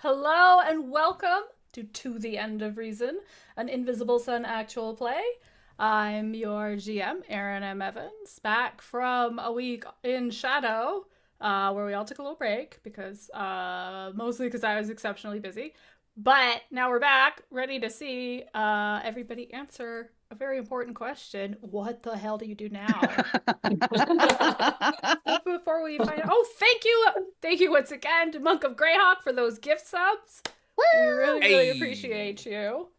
Hello and welcome to the End of Reason, an Invisible Sun actual play. I'm your GM, Aaron M. Evans, back from a week in Shadow, where we all took a little break because mostly because I was exceptionally busy. But now we're back, ready to see everybody answer a very important question. What the hell do you do now? Before we find out, thank you once again to Monk of Greyhawk for those gift subs. We really appreciate you.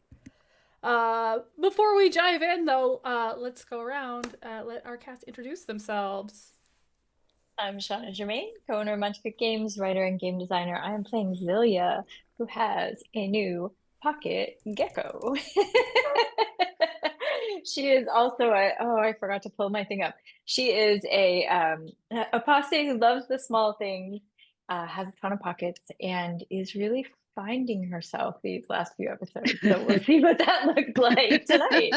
Before we dive in, though, let's go around. Let our cast introduce themselves. I'm Shauna Germain, co-owner of Munchkin Games, writer and game designer. I am playing Zilia, who has a new pocket gecko. She is also I forgot to pull my thing up. She is a apostate who loves the small things, has a ton of pockets, and is really finding herself these last few episodes. So we'll see what that looks like tonight.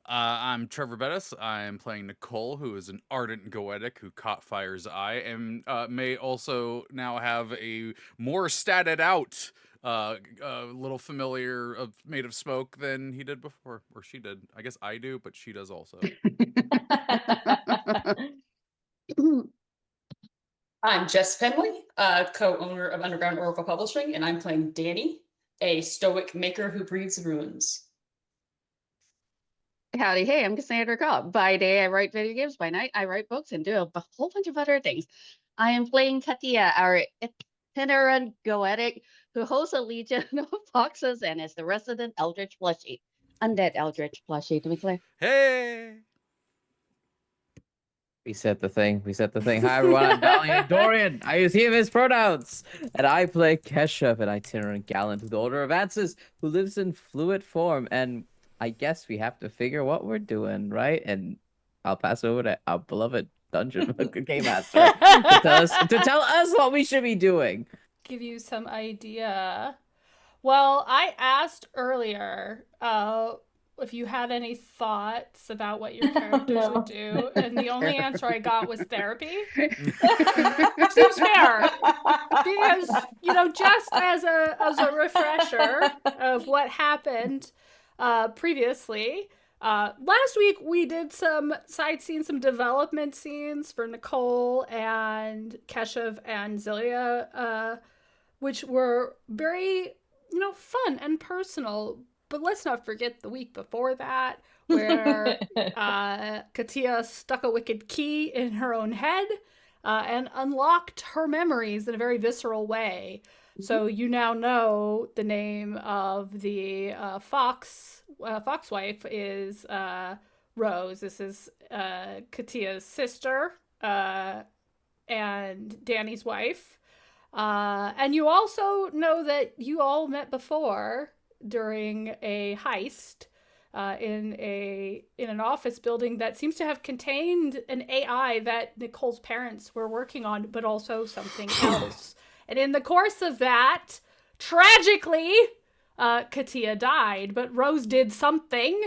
I'm Treavor Bettis. I am playing Nicoal, who is an ardent goetic who caught fire's eye and may also now have a more statted out little familiar made of smoke than he did before, or she did. I guess I do, but she does also. I'm Jess Penley, co-owner of Underground Oracle Publishing, and I'm playing Dani, a stoic maker who breathes runes. Howdy, hey, I'm Cassandra Cobb. By day, I write video games. By night, I write books and do a whole bunch of other things. I am playing Katia, our itinerant goetic who hosts a legion of foxes and is the resident eldritch plushie. Undead eldritch plushie, to be clear. Hey! We set the thing. Hi, everyone. I'm Valiant Dorian. I use he, his pronouns. And I play Keshav, an itinerant gallant of the Order of Answers who lives in fluid form. And I guess we have to figure what we're doing, right? And I'll pass over to our beloved Dungeon Game Master to tell us what we should be doing. Give you some idea. Well, I asked earlier if you had any thoughts about what your characters would do, and the only answer I got was therapy. Seems fair, because just as a refresher of what happened previously. Last week we did some side scenes, some development scenes for Nicoal and Keshav and Zilia, which were very, fun and personal. But let's not forget the week before that, where Katia stuck a wicked key in her own head and unlocked her memories in a very visceral way. So you now know the name of the fox wife is Rose. This is Katia's sister and Dani's wife. And you also know that you all met before during a heist in an office building that seems to have contained an AI that Nicoal's parents were working on, but also something else. And in the course of that, tragically, Katia died, but Rose did something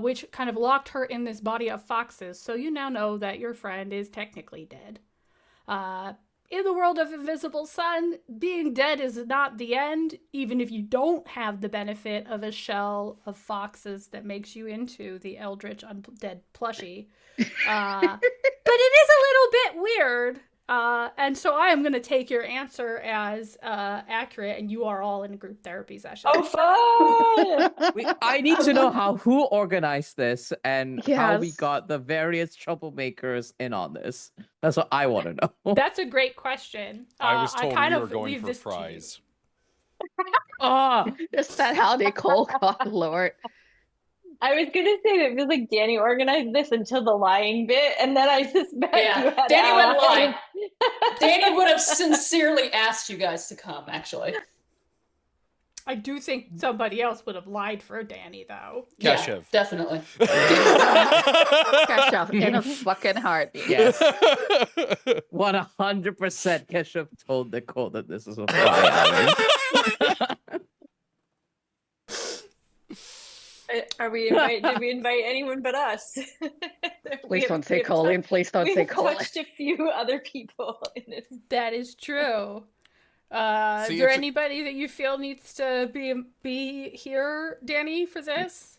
which kind of locked her in this body of foxes. So you now know that your friend is technically dead. In the world of Invisible Sun, being dead is not the end, even if you don't have the benefit of a shell of foxes that makes you into the Eldritch Undead plushie. But it is a little bit weird. And so I am going to take your answer as accurate, and you are all in a group therapy session. Oh, fun! I need to know who organized this and how we got the various troublemakers in on this. That's what I want to know. That's a great question. I was told we were going for fries. Is that how Nicoal got Lord? I was gonna say that it feels like Dani organized this until the lying bit, and then I suspect you had Dani went lying. Dani would have sincerely asked you guys to come, actually. I do think somebody else would have lied for Dani, though. Keshav. Yeah, definitely. Keshav in a fucking heartbeat. Yes. 100% Keshav told Nicoal that this is a 5 hours. Are we invite? Did we invite anyone but us? Please don't say Colin. Please don't say Colin. We have touched a few other people in this. That is true. See, is there it's- anybody that you feel needs to be here, Dani, for this?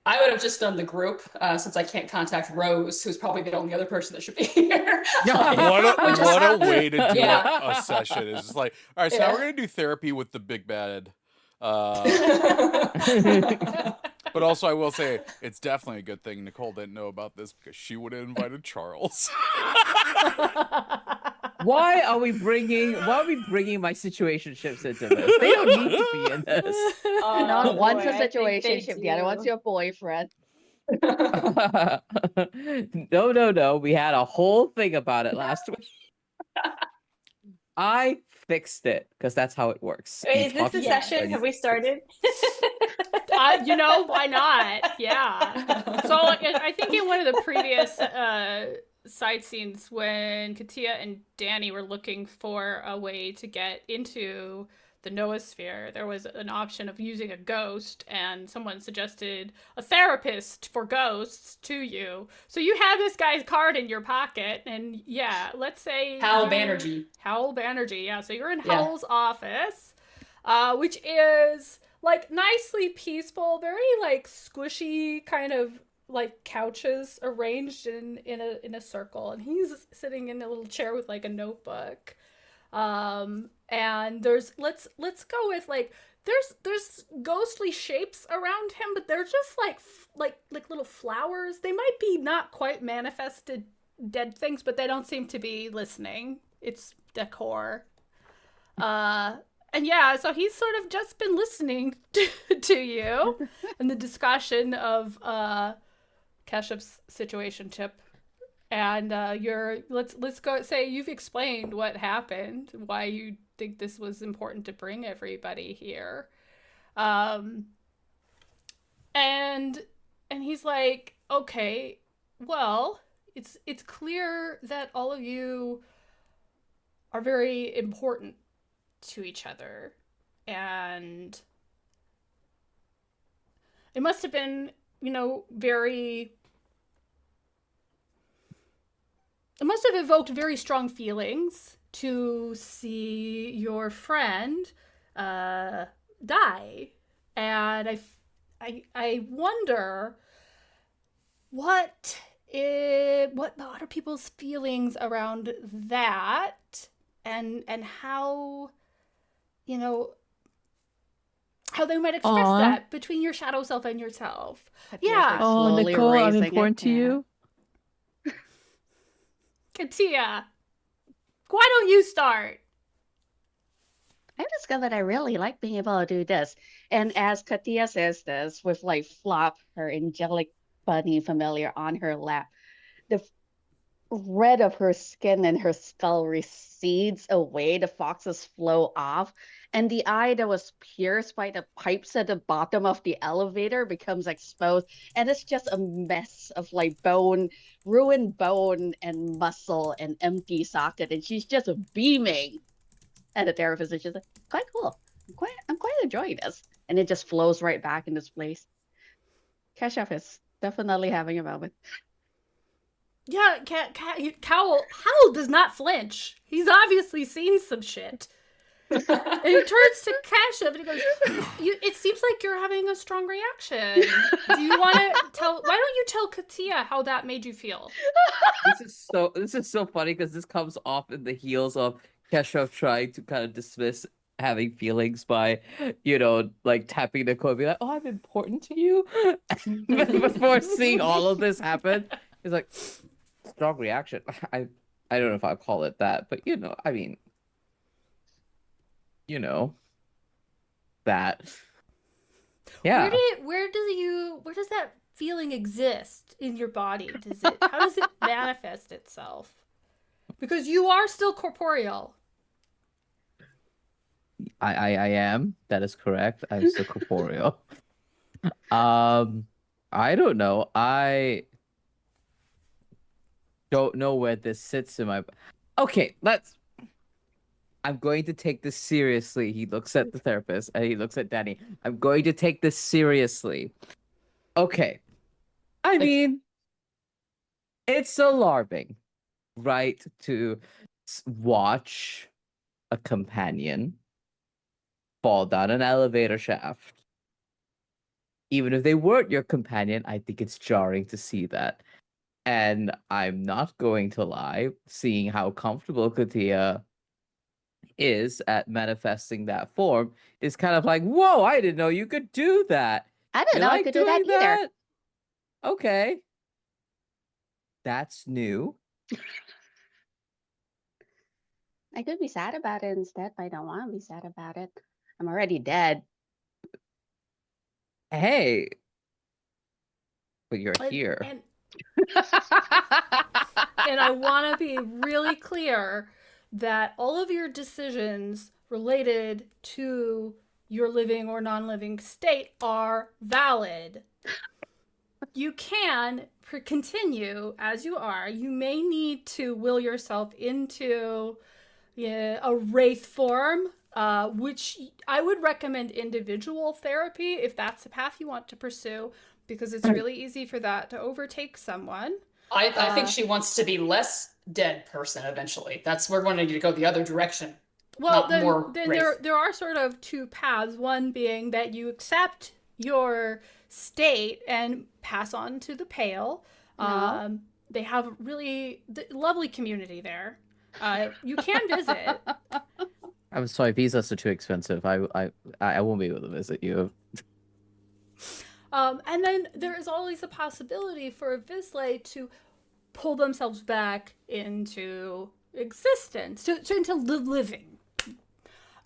I would have just done the group since I can't contact Rose, who's probably the only other person that should be here. What a way to do Yeah. a session. It's just like, all right, so now we're gonna do therapy with the big bad. But also, I will say it's definitely a good thing Nicoal didn't know about this because she would have invited Charles. Why are we bringing my situationships into this? They don't need to be in this. Not one's boy, a I think they situation, the other one's do. your boyfriend. No. We had a whole thing about it last week. I fixed it because that's how it works. Wait, You is this talk the to session? somebody. Have we started? Why not? Yeah. So I think in one of the previous side scenes when Katia and Dani were looking for a way to get into the noosphere, there was an option of using a ghost, and someone suggested a therapist for ghosts to you. So you have this guy's card in your pocket, and yeah, let's say Hal Banerjee. Howell Banerjee, yeah. So you're in Yeah. Howell's office, which is like nicely peaceful, very like squishy kind of like couches arranged in a circle, and he's sitting in a little chair with like a notebook. And there's let's go with like there's ghostly shapes around him, but they're just like little flowers. They might be not quite manifested dead things, but they don't seem to be listening. It's decor. And yeah, so he's sort of just been listening to you and the discussion of Keshup's situationship. And let's go say you've explained what happened, why you think this was important to bring everybody here. And he's like, okay, well, it's clear that all of you are very important to each other, and it must have been, it must have evoked very strong feelings to see your friend die. And I wonder what the other people's feelings around that, and how, how they might express that between your shadow self and yourself. Yeah. Oh, Nicoal, I'm important to you. Katia, why don't you start? I discovered I really like being able to do this. And as Katia says this, with like Flop, her angelic bunny familiar on her lap, the red of her skin and her skull recedes away, the foxes flow off, and the eye that was pierced by the pipes at the bottom of the elevator becomes exposed, and it's just a mess of like bone, ruined bone and muscle and empty socket, and she's just beaming. And the therapist is just like, quite cool. I'm quite enjoying this. And it just flows right back in this place. Keshav is definitely having a moment. Yeah, Howell does not flinch. He's obviously seen some shit. And he turns to Keshav and he goes, it seems like you're having a strong reaction. Do you want to why don't you tell Katia how that made you feel? This is so funny because this comes off in the heels of Keshav trying to kind of dismiss having feelings by, like tapping Nicoal and be like, oh, I'm important to you. Before seeing all of this happen, he's like, strong reaction. I don't know if I'll call it that, but I mean, that. Yeah. Where does that feeling exist in your body? How does it manifest itself? Because you are still corporeal. I am. That is correct. I'm still corporeal. I don't know. I don't know where this sits in my. Okay, I'm going to take this seriously. He looks at the therapist and he looks at Dani. I'm going to take this seriously. Okay. I Like- mean, it's alarming, right, to watch a companion fall down an elevator shaft. Even if they weren't your companion, I think it's jarring to see that. And I'm not going to lie, seeing how comfortable Katia is at manifesting that form is kind of like, whoa, I didn't know you could do that. I didn't You know I like could do that doing either. that? Okay. That's new. I could be sad about it instead, but I don't want to be sad about it. I'm already dead. Hey, but you're And, here. and and I want to be really clear that all of your decisions related to your living or non-living state are valid. You can continue as you are. You may need to will yourself into a wraith form, which I would recommend individual therapy if that's the path you want to pursue, because it's really easy for that to overtake someone. I think she wants to be less dead person eventually. We're wanting to go the other direction. Well, Not more then wraith. there are sort of two paths. One being that you accept your state and pass on to the Pale. No. They have really lovely community there. You can visit. I'm sorry, visas are too expensive. I won't be able to visit you. And then there is always a possibility for a vislae to pull themselves back into existence, into living.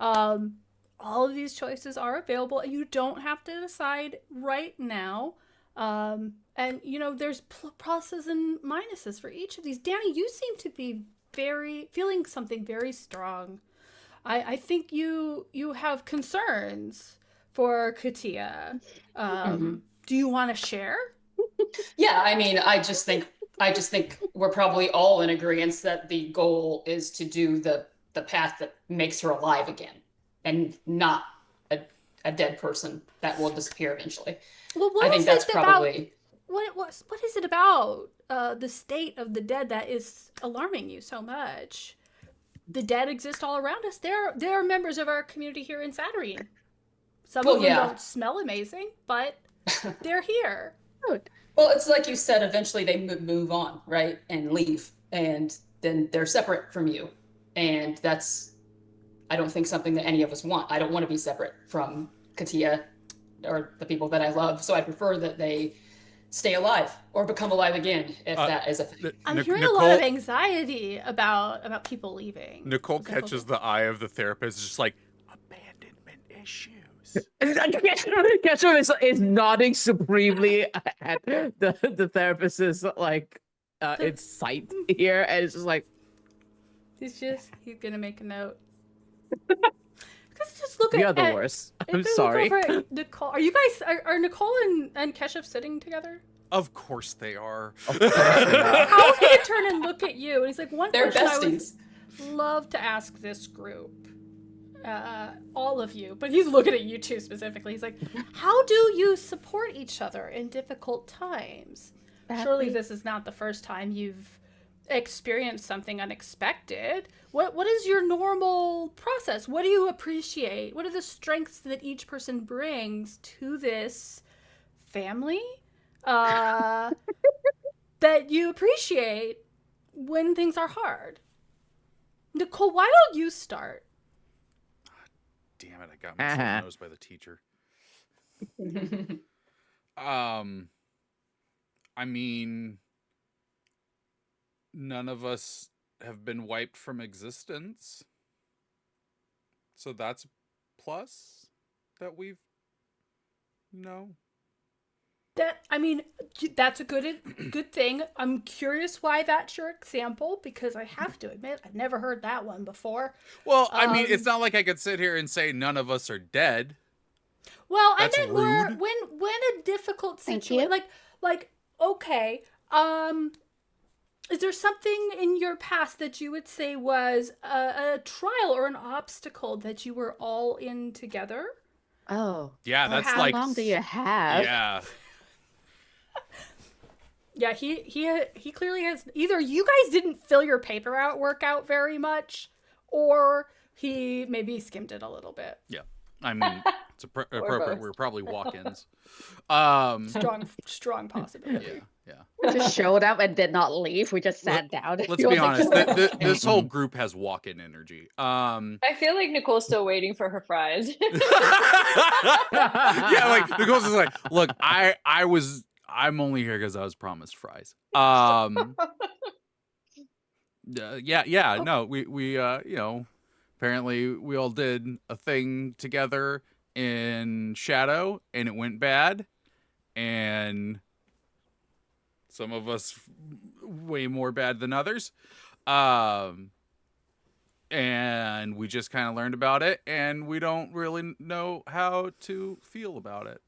All of these choices are available, and you don't have to decide right now. And there's pluses and minuses for each of these. Dani, you seem to be feeling something very strong. I think you have concerns for Katia. Do you want to share? Yeah, I mean, I just think we're probably all in agreement that the goal is to do the path that makes her alive again, and not a dead person that will disappear eventually. Well, I think that's probably what is it about the state of the dead that is alarming you so much? The dead exist all around us. There are members of our community here in Saturnine. Some of them don't smell amazing, but they're here. Well, it's like you said, eventually they move on, right? And leave. And then they're separate from you. And that's, I don't think, something that any of us want. I don't want to be separate from Katia or the people that I love. So I prefer that they stay alive or become alive again, if that is a thing. I'm hearing a lot of anxiety about people leaving. Nicoal catches the eye of the therapist, just like, abandonment issues. Ketchup is nodding supremely at the therapist's like its sight here, and it's just like he's gonna make a note. Just look we are the worst. I'm sorry. Nicoal, are you guys are Nicoal and Keshav sitting together? Of course they are. How's he gonna turn and look at you? And he's like, one They're question besties. I would love to ask this group. All of you, but he's looking at you two specifically. He's like, how do you support each other in difficult times? Surely this is not the first time you've experienced something unexpected. What is your normal process? What do you appreciate? What are the strengths that each person brings to this family that you appreciate when things are hard? Nicoal, why don't you start? Damn it, I got myself nosed by the teacher. I mean, none of us have been wiped from existence. So that's a plus that we've That's a good thing. I'm curious why that's your example, because I have to admit I've never heard that one before. Well, I mean, it's not like I could sit here and say none of us are dead. Well, That's I meant rude. more when a difficult situation, like okay, is there something in your past that you would say was a trial or an obstacle that you were all in together? Oh. Yeah, that's how like long do you have? Yeah. Yeah, he clearly has, either you guys didn't fill your work out very much, or he maybe skimmed it a little bit. Yeah, I mean, it's appropriate. both. We're probably walk-ins. Strong possibility. Yeah. We just showed up and did not leave. We just sat down. Let's He was be like, honest. "Sure." This whole group has walk-in energy. I feel like Nicole's still waiting for her fries. Yeah, like Nicole's just like, look, I'm only here because I was promised fries. Yeah. No, we apparently we all did a thing together in Shadow, and it went bad, and some of us way more bad than others. And we just kind of learned about it, and we don't really know how to feel about it.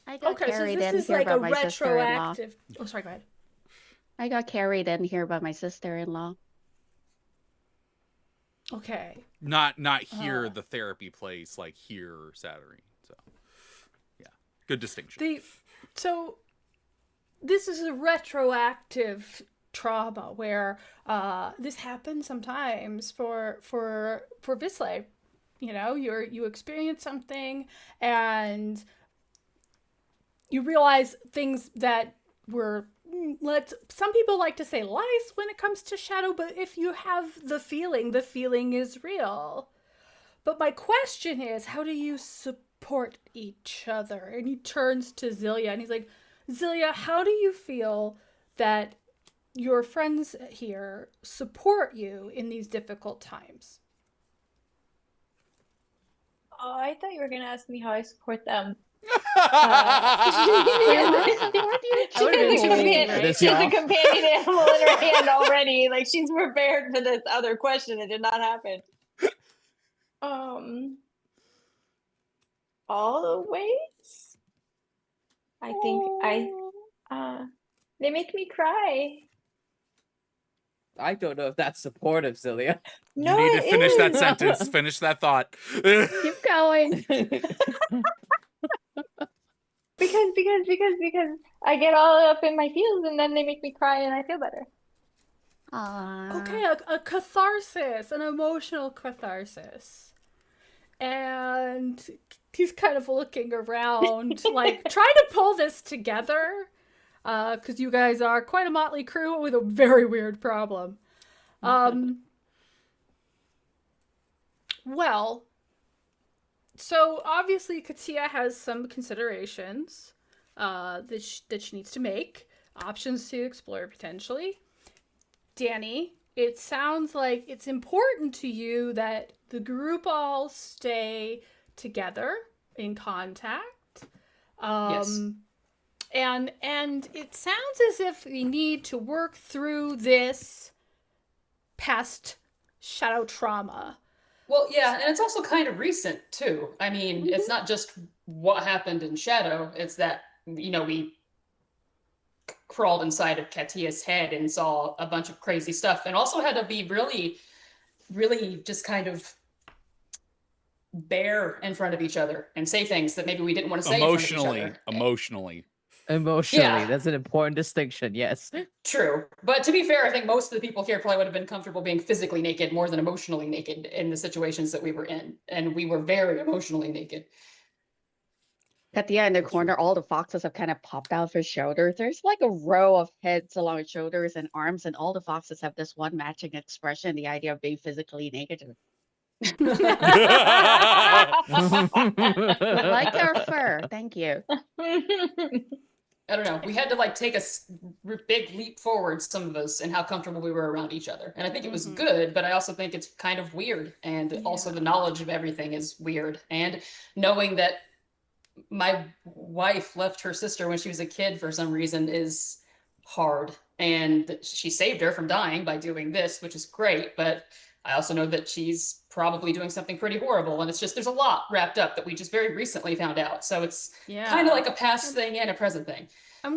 I got Okay, so carried this in is here like by a my sister-in-law. retroactive. Oh, sorry, go ahead. I got carried in here by my sister-in-law. Okay. Not here, the therapy place, like here, Saturday. So, yeah, good distinction. So this is a retroactive trauma where this happens sometimes for vislae. You experience something and you realize things that were, some people like to say lies when it comes to Shadow, but if you have the feeling is real. But my question is, how do you support each other? And he turns to Zilia and he's like, Zilia, how do you feel that your friends here support you in these difficult times? Oh, I thought you were going to ask me how I support them. She's a companion animal in her hand already. Like, she's prepared for this other question. It did not happen. Always. I think they make me cry. I don't know if that's supportive, Zilia. No, you need to finish that is. sentence. Finish that thought. Keep going. Because I get all up in my feels and then they make me cry and I feel better. Okay, a catharsis, an emotional catharsis. And he's kind of looking around, like, trying to pull this together, because you guys are quite a motley crew with a very weird problem. Well, so obviously Katia has some considerations that she needs to make, options to explore potentially. Dani, it sounds like it's important to you that the group all stay together in contact. Yes. And it sounds as if we need to work through this past Shadow trauma. Well, yeah, and it's also kind of recent too. I mean, it's not just what happened in Shadow, it's that, we crawled inside of Katia's head and saw a bunch of crazy stuff, and also had to be really, really just kind of bare in front of each other and say things that maybe we didn't want to say Emotionally, Yeah. That's an important distinction. Yes. True. But to be fair, I think most of the people here probably would have been comfortable being physically naked more than emotionally naked in the situations that we were in. And we were very emotionally naked. Katia in the corner, all the foxes have kind of popped out of her shoulders. There's like a row of heads along her shoulders and arms, and all the foxes have this one matching expression, the idea of being physically naked. Like our fur. Thank you. I don't know. We had to take a big leap forward, some of us, and how comfortable we were around each other. And I think it was good, but I also think it's kind of weird. And also the knowledge of everything is weird. And knowing that my wife left her sister when she was a kid for some reason is hard. And she saved her from dying by doing this, which is great. But I also know that she's probably doing something pretty horrible. And it's just, there's a lot wrapped up that we just very recently found out. So it's kind of like a past thing and a present thing. I'm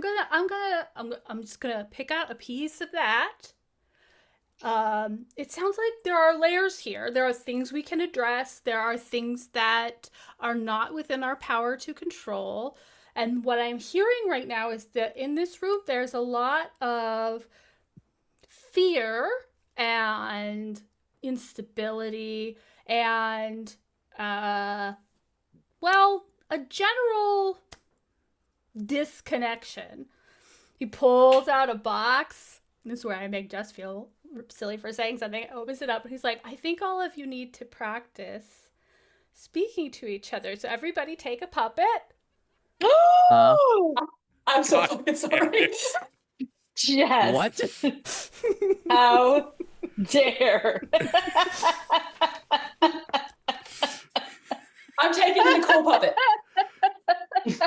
just gonna pick out a piece of that. It sounds like there are layers here. There are things we can address. There are things that are not within our power to control. And what I'm hearing right now is that in this room, there's a lot of fear and instability and, well, a general disconnection. He pulls out a box. This is where I make Jess feel silly for saying something. Opens it up and he's like, I think all of you need to practice speaking to each other. So everybody take a puppet. I'm so God fucking damn sorry. it. Yes. What? How dare? I'm taking the Nicoal puppet. Is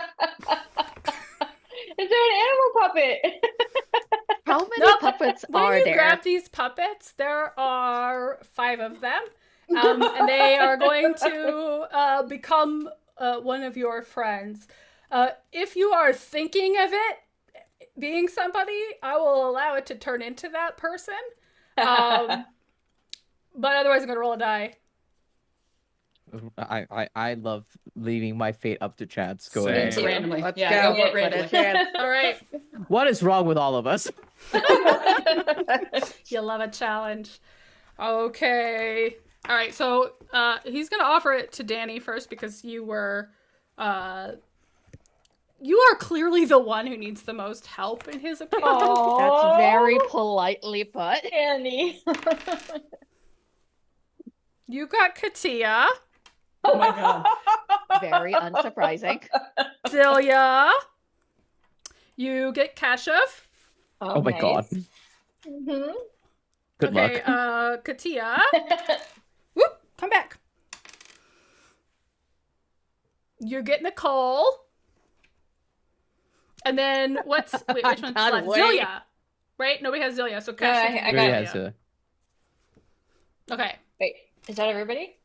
there an animal puppet? How many Nope. puppets When are you there? grab these puppets, there are 5 of them. And they are going to become one of your friends. If you are thinking of it being somebody, I will allow it to turn into that person. But otherwise, I'm going to roll a die. I love leaving my fate up to chance. Go Same. ahead. It's randomly. Let's Yeah, go. go Put a randomly. chance. All right. What is wrong with all of us? You love a challenge. Okay. All right. So he's going to offer it to Dani first because you were... you are clearly the one who needs the most help, in his opinion. That's very politely put. Annie. You got Katia, Oh my god. Very unsurprising. Celia. You get Kashev. Oh my god. Mhm. Good Okay, luck. Katia. Whoop, come back. You get Nicoal. And then wait, which one's Can't left? wait. Zelia. Right? Nobody has Zelia, so No, Kashev. I can got get it. Zelia. Okay. Wait, is that everybody?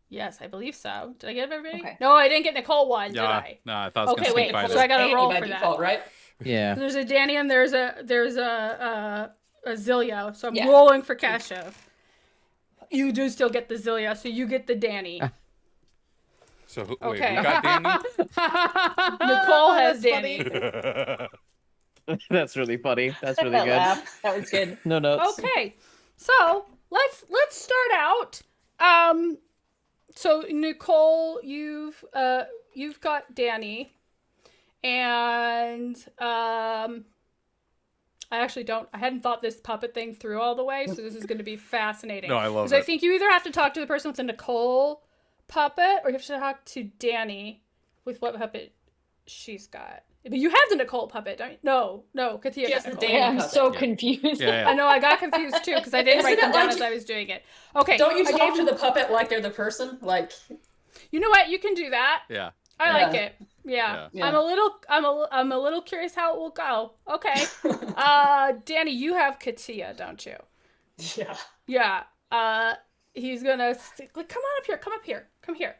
Yes, I believe so. Did I get everybody? Okay. No, I didn't get Nicoal one, did Yeah, I? no, I thought I was Okay, gonna wait. sneak by So there. I gotta Annie roll by for default, that. right? Yeah. There's a Dani and there's a Zelia. So I'm Yeah. rolling for Kashev. You do still get the Zelia, so you get the Dani. So wait, Okay. who got Dani? Nicoal has That's Dani. That's really funny. That's really That good. laugh. That was good. No notes. Okay, so let's start out. So Nicoal, you've got Dani, and I hadn't thought this puppet thing through all the way, so this is going to be fascinating. No, I love Because I it. think you either have to talk to the person with the Nicoal puppet, or you have to talk to Dani with what puppet she's got. But you have the Nicoal puppet, don't you? No, Katia She has got the Nicoal. Dani. I'm puppet. so Yeah. confused. Yeah, I know, I got confused too, because I didn't Isn't write them it down like- as I was doing it. Okay, Don't you I talk gave to the puppet like they're the person? Like, You know what? You can do that. Yeah. I Yeah. like it. Yeah. Yeah. I'm a little curious how it will go. Okay. Dani, you have Katia, don't you? yeah. Yeah. He's gonna come on up here. Come up here. Come here.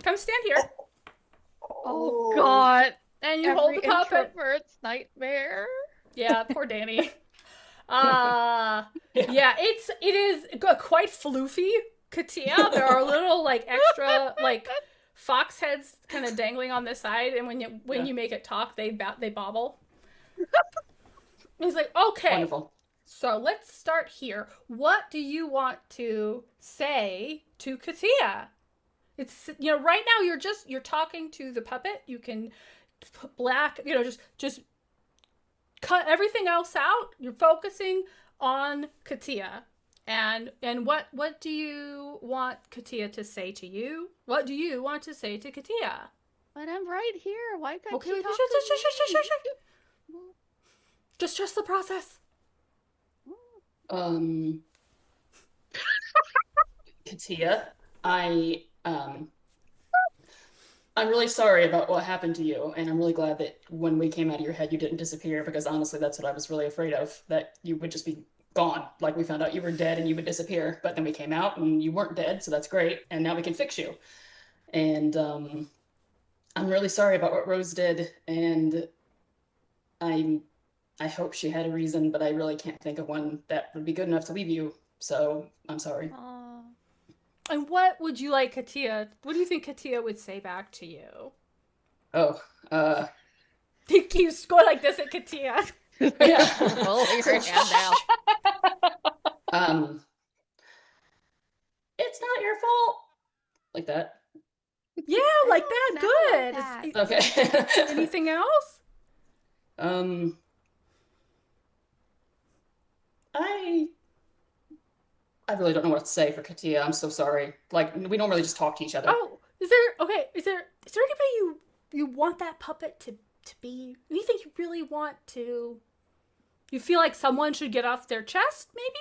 Come stand here. Oh god. And you hold Every the puppet. introvert's nightmare. Yeah, poor Dani. Yeah, it is quite floofy, Katia. There are little like extra like fox heads kind of dangling on the side, and when you make it talk, they bobble. He's like, okay, Wonderful. so let's start here. What do you want to say to Katia? It's right now you're talking to the puppet. You can put black, just cut everything else out. You're focusing on Katia. And what do you want Katia to say to you? What do you want to say to Katia? But I'm right here. Why can't Okay, you talk shush. to me? Just trust the process. Katia, I'm really sorry about what happened to you, and I'm really glad that when we came out of your head, you didn't disappear, because honestly, that's what I was really afraid of, that you would just be gone. Like, we found out you were dead and you would disappear, but then we came out and you weren't dead, so that's great, and now we can fix you. And I'm really sorry about what Rose did, and I hope she had a reason, but I really can't think of one that would be good enough to leave you, so I'm sorry. And what would you like Katia? What do you think Katia would say back to you? Oh, He keeps going like this at Katia. yeah. Holding her hand out. It's not your fault. Like that. Yeah, like that. Sound Good. like Is- Okay. anything else? I really don't know what to say for Katia. I'm so sorry. Like, we normally just talk to each other. Oh, is there anybody you want that puppet to be? Anything you really want to? You feel like someone should get off their chest, maybe?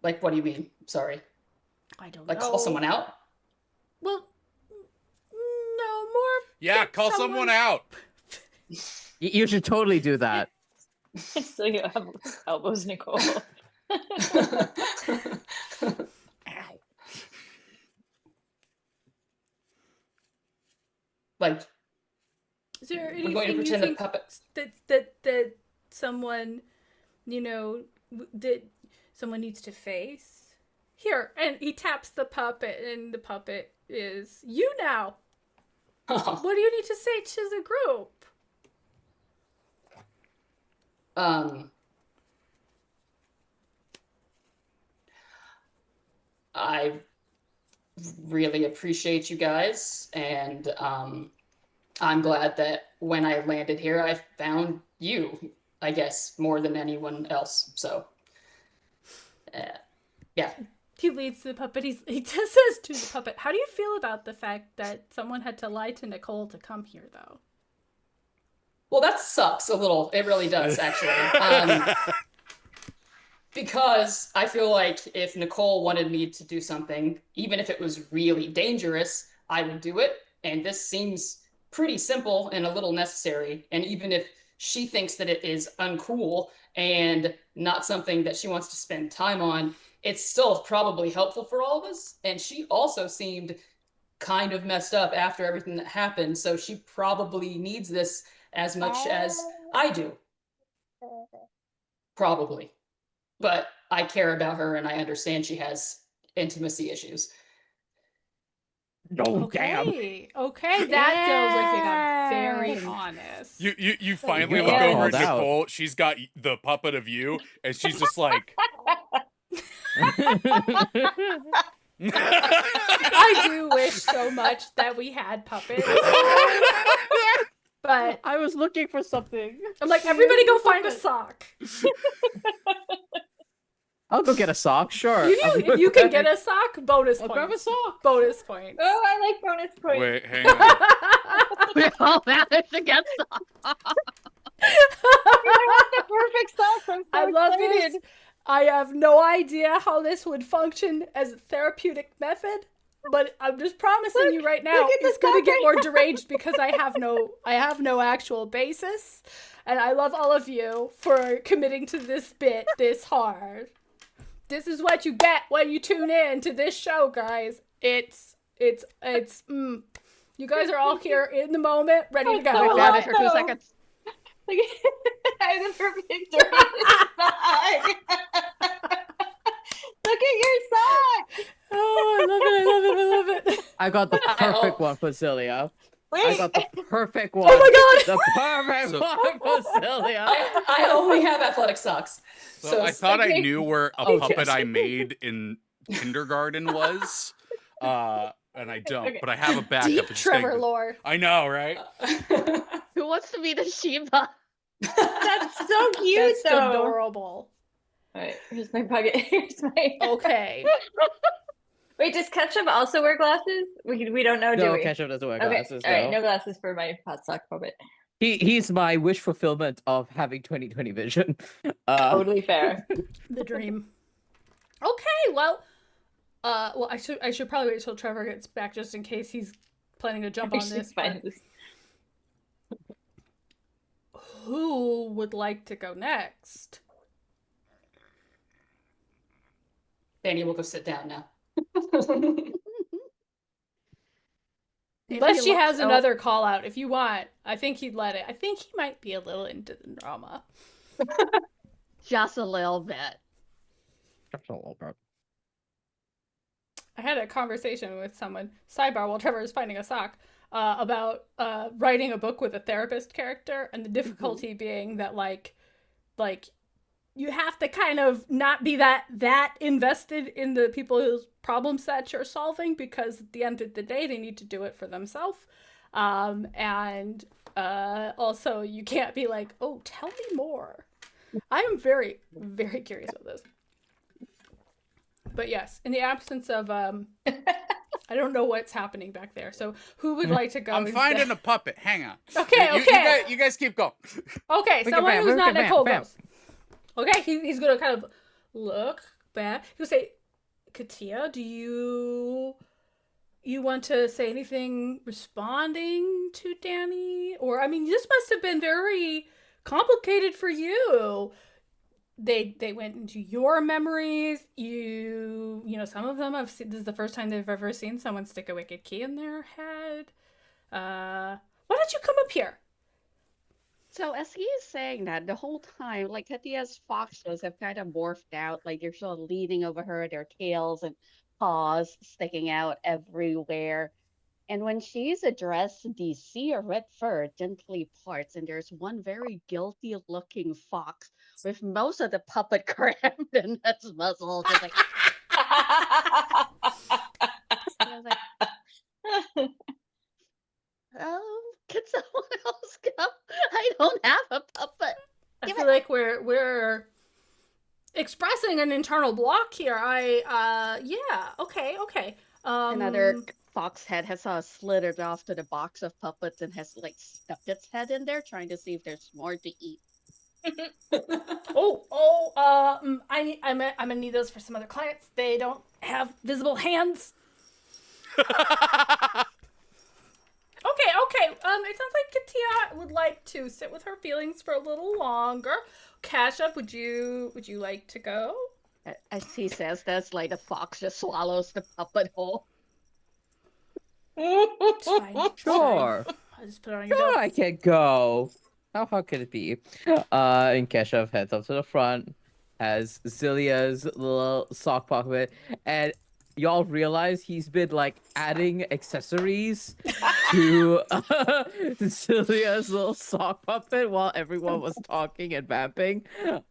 Like, what do you mean? Sorry. I don't Like, know. call someone out? Well, no, more. Yeah, get call someone out. You should totally do that. So you have elbows, Nicoal. Ow. Like, Is there we're going to anything you pretend the think puppet. that someone, that someone needs to face? Here, and he taps the puppet, and the puppet is you now. What do you need to say to the group? I really appreciate you guys, and I'm glad that when I landed here, I found you, I guess, more than anyone else. So, yeah. He leads the puppet. He just says to the puppet, "How do you feel about the fact that someone had to lie to Nicoal to come here, though?" Well, that sucks a little. It really does, actually. Because I feel like if Nicoal wanted me to do something, even if it was really dangerous, I would do it. And this seems pretty simple and a little necessary. And even if she thinks that it is uncool and not something that she wants to spend time on, it's still probably helpful for all of us. And she also seemed kind of messed up after everything that happened. So she probably needs this as much as I do. Probably. But I care about her and I understand she has intimacy issues. Oh, damn. Okay, that feels like you got very honest. You finally You look got over at called out. Nicoal. She's got the puppet of you, and she's just like. I do wish so much that we had puppets. But I was looking for something. I'm like, everybody go find a sock. I'll go get a sock, sure. If you can get a sock, bonus I'll points. grab a sock. Bonus points. Oh, I like bonus points. Wait, hang on. We all managed to get some. I want the perfect sock. I'm so I love excited. this. I have no idea how this would function as a therapeutic method, but I'm just promising you right now, look at the it's going to sock get right more deranged because I have no actual basis, and I love all of you for committing to this bit this hard. This is what you get when you tune in to this show, guys. It's you guys are all here in the moment, ready to go. so We've done it awesome. for 2 seconds. Like, I have the perfect sock. Look at your sock. Oh, I love it. I got the perfect one for Cilia. I Wait. got the perfect one. Oh my God. The perfect one for Cilia. I only have athletic socks. So I thought I knew where a Oh, puppet yes. I made in kindergarten was, and I don't. Okay. But I have a backup. Deep It's just Trevor like- lore. I know, right? Who wants to be the Shiva? That's so cute, That's though. adorable. All right, here's my pocket. Here's my. Okay. Wait, does Ketchup also wear glasses? We don't know, do No, we? Ketchup doesn't wear Okay, glasses. all right, no. no glasses for my hot sock puppet. He's my wish fulfillment of having 20/20 vision. Totally fair. The dream. Okay, well, I should probably wait till Trevor gets back just in case he's planning to jump on She's this. fine. But who would like to go next? Dani will go sit down now. Unless he she looks- has oh. another call out. If you want, I think he'd let it. I think he might be a little into the drama. Just a little bit. I had a conversation with someone, sidebar, while Trevor was finding a sock, about writing a book with a therapist character, and the difficulty being that like you have to kind of not be that invested in the people whose problems that you're solving, because at the end of the day they need to do it for themselves, and also you can't be like, oh, tell me more. I am very, very curious about this. But yes, in the absence of I don't know what's happening back there. So who would like to go? I'm finding a puppet. Hang on. Okay, okay. You guys keep going. Okay, We someone can who's not bam, Nicoal bam. goes. Okay, he's gonna kind of look back. He'll say, Katia, do you want to say anything responding to Dani? Or, I mean, this must have been very complicated for you. They went into your memories. You know, some of them have seen, this is the first time they've ever seen someone stick a wicked key in their head. Why don't you come up here? So as he is saying that, the whole time, like Katia's foxes have kind of morphed out, like they're sort of leaning over her, their tails and paws sticking out everywhere. And when she's addressed, the sea of red fur gently parts, and there's one very guilty looking fox with most of the puppet crammed in its muzzle. Just like, I was like, can someone else go? I don't have a puppet. I feel like we're expressing an internal block here. Yeah, okay. Another fox head has slithered off to the box of puppets and has like stuck its head in there, trying to see if there's more to eat. I'm gonna need those for some other clients. They don't have visible hands. Okay. It sounds like Katia would like to sit with her feelings for a little longer. Kasha, would you like to go? As he says this, like the fox just swallows the puppet whole. It's fine. Sure. I'll just put it on your Sure, bill. I can go. How could it be? And Keshav heads up to the front, has Zillia's little sock pocket, and y'all realize he's been like adding accessories to Zillia's little sock puppet while everyone was talking and vamping.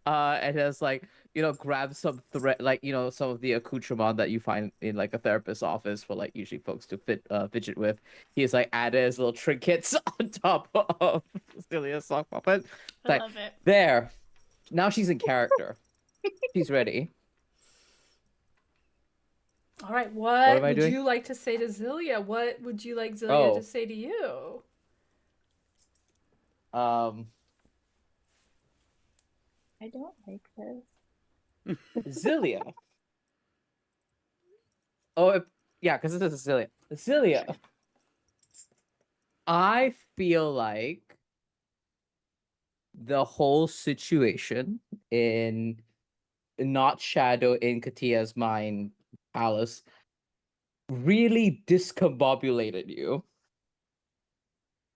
And has like, you know, grabbed some thread, like, you know, some of the accoutrement that you find in like a therapist's office for like usually folks to fidget with. He's like added his little trinkets on top of Celia's sock puppet. I love it. There. Now she's in character. She's ready. All right, what am I would doing? you like to say to Zilia? What would you like Zilia to say to you? I don't like this. Zilia. Yeah, because this is Zilia. Zilia. I feel like the whole situation in not Shadow in Katia's mind palace really discombobulated you.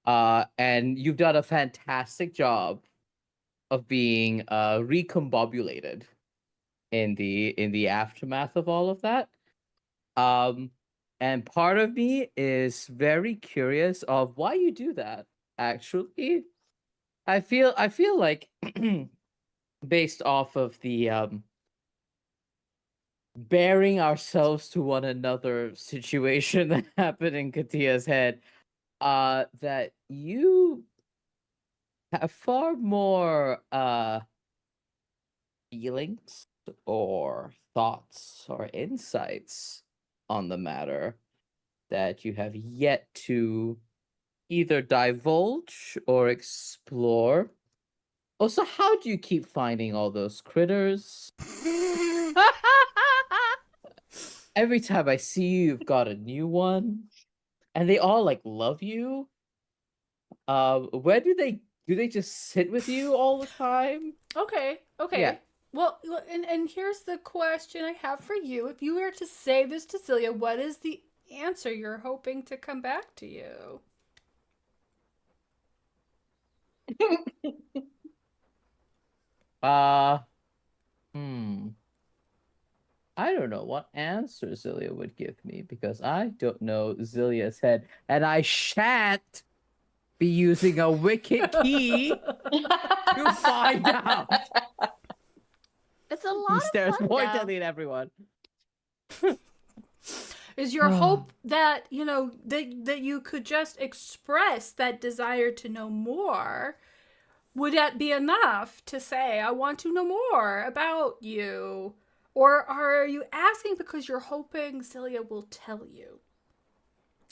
And you've done a fantastic job of being recombobulated in the aftermath of all of that. And part of me is very curious of why you do that, actually. I feel like based off of the bearing ourselves to one another situation that happened in Katia's head, that you have far more feelings or thoughts or insights on the matter that you have yet to either divulge or explore. Also, how do you keep finding all those critters? Every time I see you, you've got a new one, and they all like love you. Where do they just sit with you all the time? Okay. Yeah. Well, and here's the question I have for you. If you were to say this to Celia, what is the answer you're hoping to come back to you? I don't don't know what answer Zilia would give me because I don't know Zilia's head, and I shan't be using a wicked key to find out. It's a lot He of stares fun now. pointedly at everyone. Is your hope that, you know, that you could just express that desire to know more? Would that be enough to say, I want to know more about you? Or are you asking because you're hoping Zilia will tell you?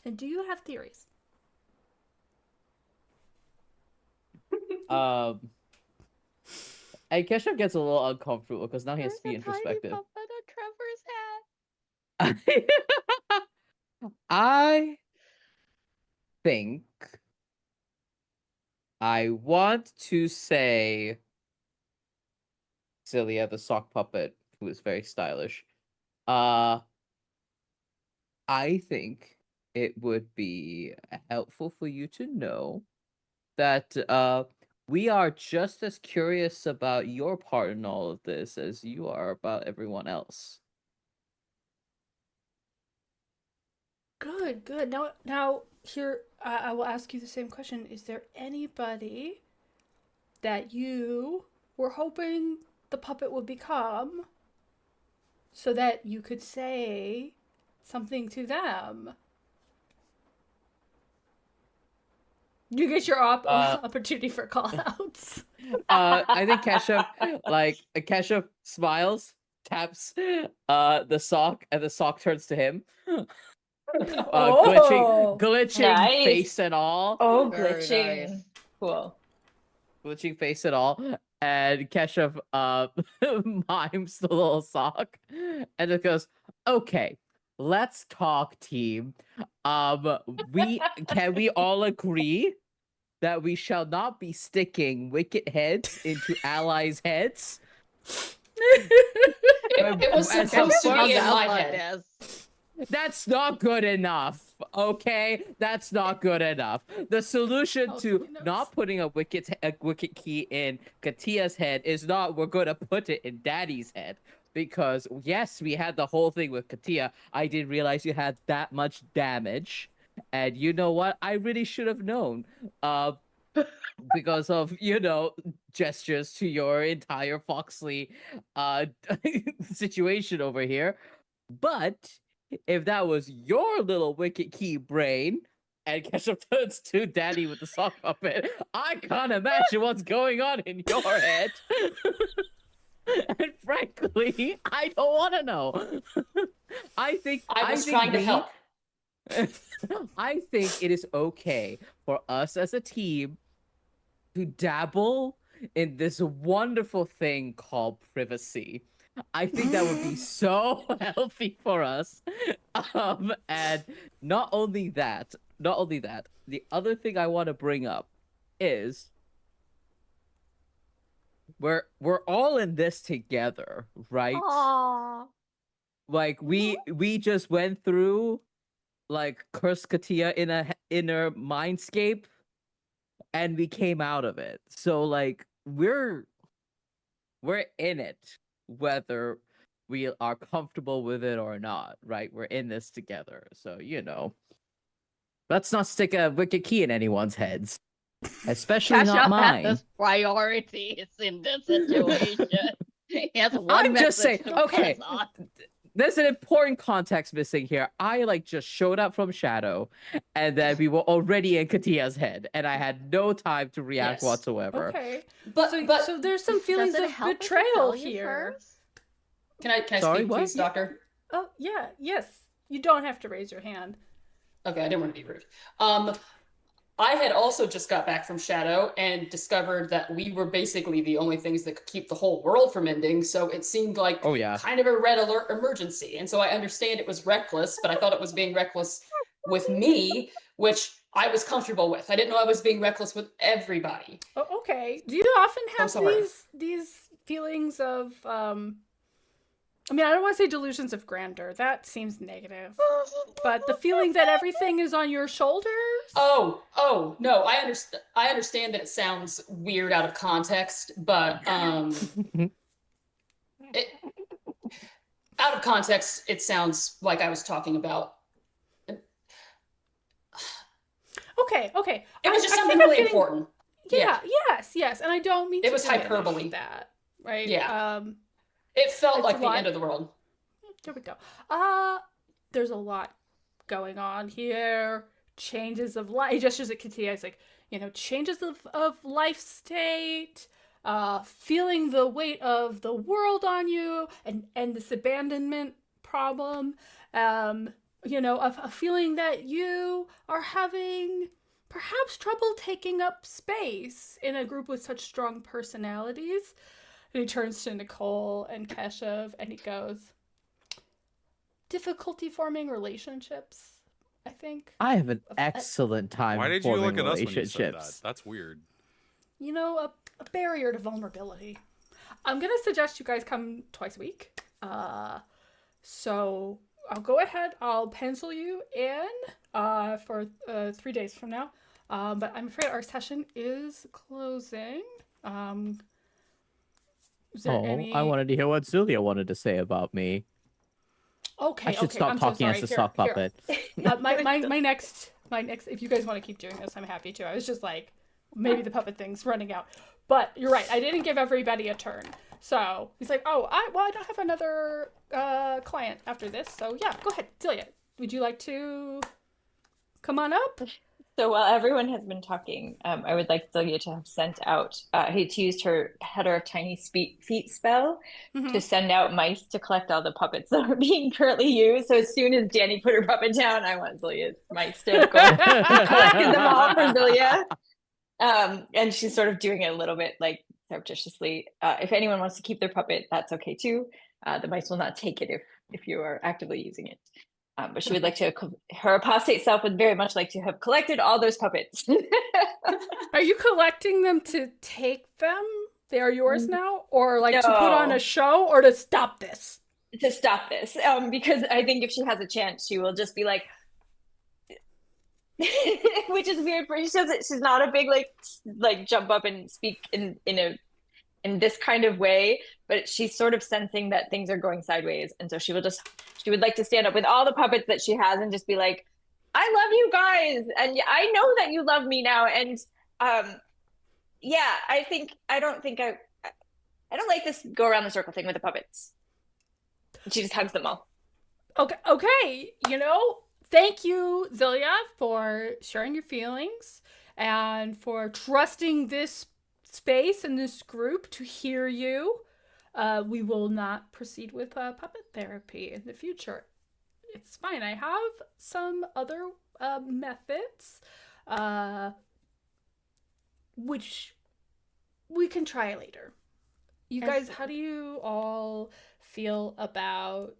And do you have theories? And Keshav gets a little uncomfortable because now he has to be There's a tiny introspective. puppet on Trevor's hat. I think I want to say Zilia, the sock puppet, who is very stylish. I think it would be helpful for you to know that we are just as curious about your part in all of this as you are about everyone else. Good, good. Now here, I will ask you the same question. Is there anybody that you were hoping the puppet would become so that you could say something to them? You get your opportunity for call-outs. I think Keshav smiles, taps the sock, and the sock turns to him. Glitching Nice. face and all. Oh, Very glitching. nice. Cool. Glitching face and all. And Keshav mimes the little sock and it goes, okay, let's talk, team. Can we all agree that we shall not be sticking wicked heads into allies' heads? It was As supposed to some be in fun my Outlaw head. Death. That's not good enough, okay? That's not good enough. The solution to not putting a wicked key in Katia's head is not we're going to put it in Daddy's head. Because, yes, we had the whole thing with Katia. I didn't realize you had that much damage. And you know what? I really should have known. Because of, gestures to your entire Foxley situation over here. But if that was your little wicked key brain, and Keshav turns to Dani with the sock puppet, I can't imagine what's going on in your head. And frankly, I don't want to know. I was trying to help. I think it is okay for us as a team to dabble in this wonderful thing called privacy. I think that would be so healthy for us. And not only that, the other thing I want to bring up is we're all in this together, right? Aww. Like we just went through like Curse Katia in a inner mindscape and we came out of it. So like we're in it whether we are comfortable with it or not, right? We're in this together. So, let's not stick a wicked key in anyone's heads. Especially not mine. Has priorities in this situation. He has one I'm just saying, message to okay, pass on. there's an important context missing here. I just showed up from Shadow, and then we were already in Katia's head, and I had no time to react whatsoever. Okay, But so there's some feelings Does it of help if I betrayal tell you here. first? Can I Sorry, speak, what? please, Doctor? Oh yeah, yes. You don't have to raise your hand. Okay, I didn't want to be rude. I had also just got back from Shadow and discovered that we were basically the only things that could keep the whole world from ending. So it seemed like kind of a red alert emergency. And so I understand it was reckless, but I thought it was being reckless with me, which I was comfortable with. I didn't know I was being reckless with everybody. Oh, okay. Do you often have sorry. these feelings of I mean, I don't want to say delusions of grandeur. That seems negative. But the feeling that everything is on your shoulders? Oh, no, I understand that it sounds weird out of context, but Out of context, it sounds like I was talking about. Okay. It was just I something think I'm really getting- important. Yeah. Yes, and I don't mean It to was diminish hyperbole. that, right? Yeah. It felt It's like a the lot. end of the world. There we go. There's a lot going on here. Changes of life. Just as it continues, like, changes of life state, feeling the weight of the world on you, and this abandonment problem. A feeling that you are having perhaps trouble taking up space in a group with such strong personalities. And he turns to Nicoal and Keshav and he goes, difficulty forming relationships, I think. I have an excellent time Why did you forming look at us when you said that? relationships. That's weird. A barrier to vulnerability. I'm going to suggest you guys come twice a week. So I'll go ahead. I'll pencil you in for 3 days from now. But I'm afraid our session is closing. Is there any... I wanted to hear what Zulia wanted to say about me. Okay, I should stop I'm talking so as sorry. a sock puppet. My next, if you guys want to keep doing this, I'm happy to. I was just like, maybe the puppet thing's running out. But you're right, I didn't give everybody a turn. So he's like, I don't have another client after this. So yeah, go ahead, Celia. Would you like to come on up? So while everyone has been talking, I would like Celia to have sent out, to use her Header of Tiny Feet spell to send out mice to collect all the puppets that are being currently used. So as soon as Dani put her puppet down, I want Zelia's mice to go collecting them all for Zelia. And she's sort of doing it a little bit like surreptitiously. If anyone wants to keep their puppet, that's okay too. The mice will not take it if you are actively using it. But she would like to, her apostate self would very much like to have collected all those puppets. Are you collecting them to take them? They are yours now? Or like to put on a show or to stop this? To stop this. Because I think if she has a chance, she will just be like, which is weird for her. She's not a big like jump up and speak in in this kind of way, but she's sort of sensing that things are going sideways. And so she would like to stand up with all the puppets that she has and just be like, I love you guys. And I know that you love me now. And yeah, I don't like this go around the circle thing with the puppets. And she just hugs them all. Okay. Thank you, Zelia, for sharing your feelings and for trusting this space and this group to hear you. We will not proceed with puppet therapy in the future. It's fine. I have some other methods, which we can try later. You guys, how do you all feel about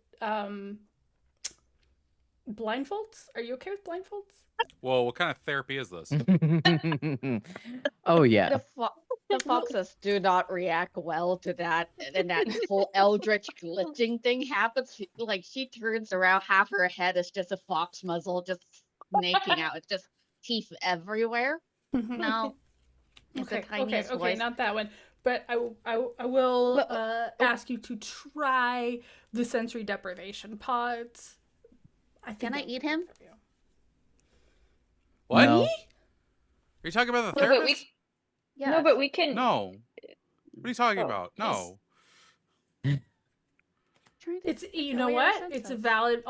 blindfolds? Are you okay with blindfolds? Well, what kind of therapy is this? Oh yeah. The foxes do not react well to that, and that whole eldritch glitching thing happens. Like she turns around, half her head is just a fox muzzle, just snaking out. It's just teeth everywhere. No, it's the tiniest voice. Not that one. But I will ask you to try the sensory deprivation pods. Can I eat him? What? No. Are you talking about the No, therapist? but we can. No. What are you talking about? No. It's what? It's a valid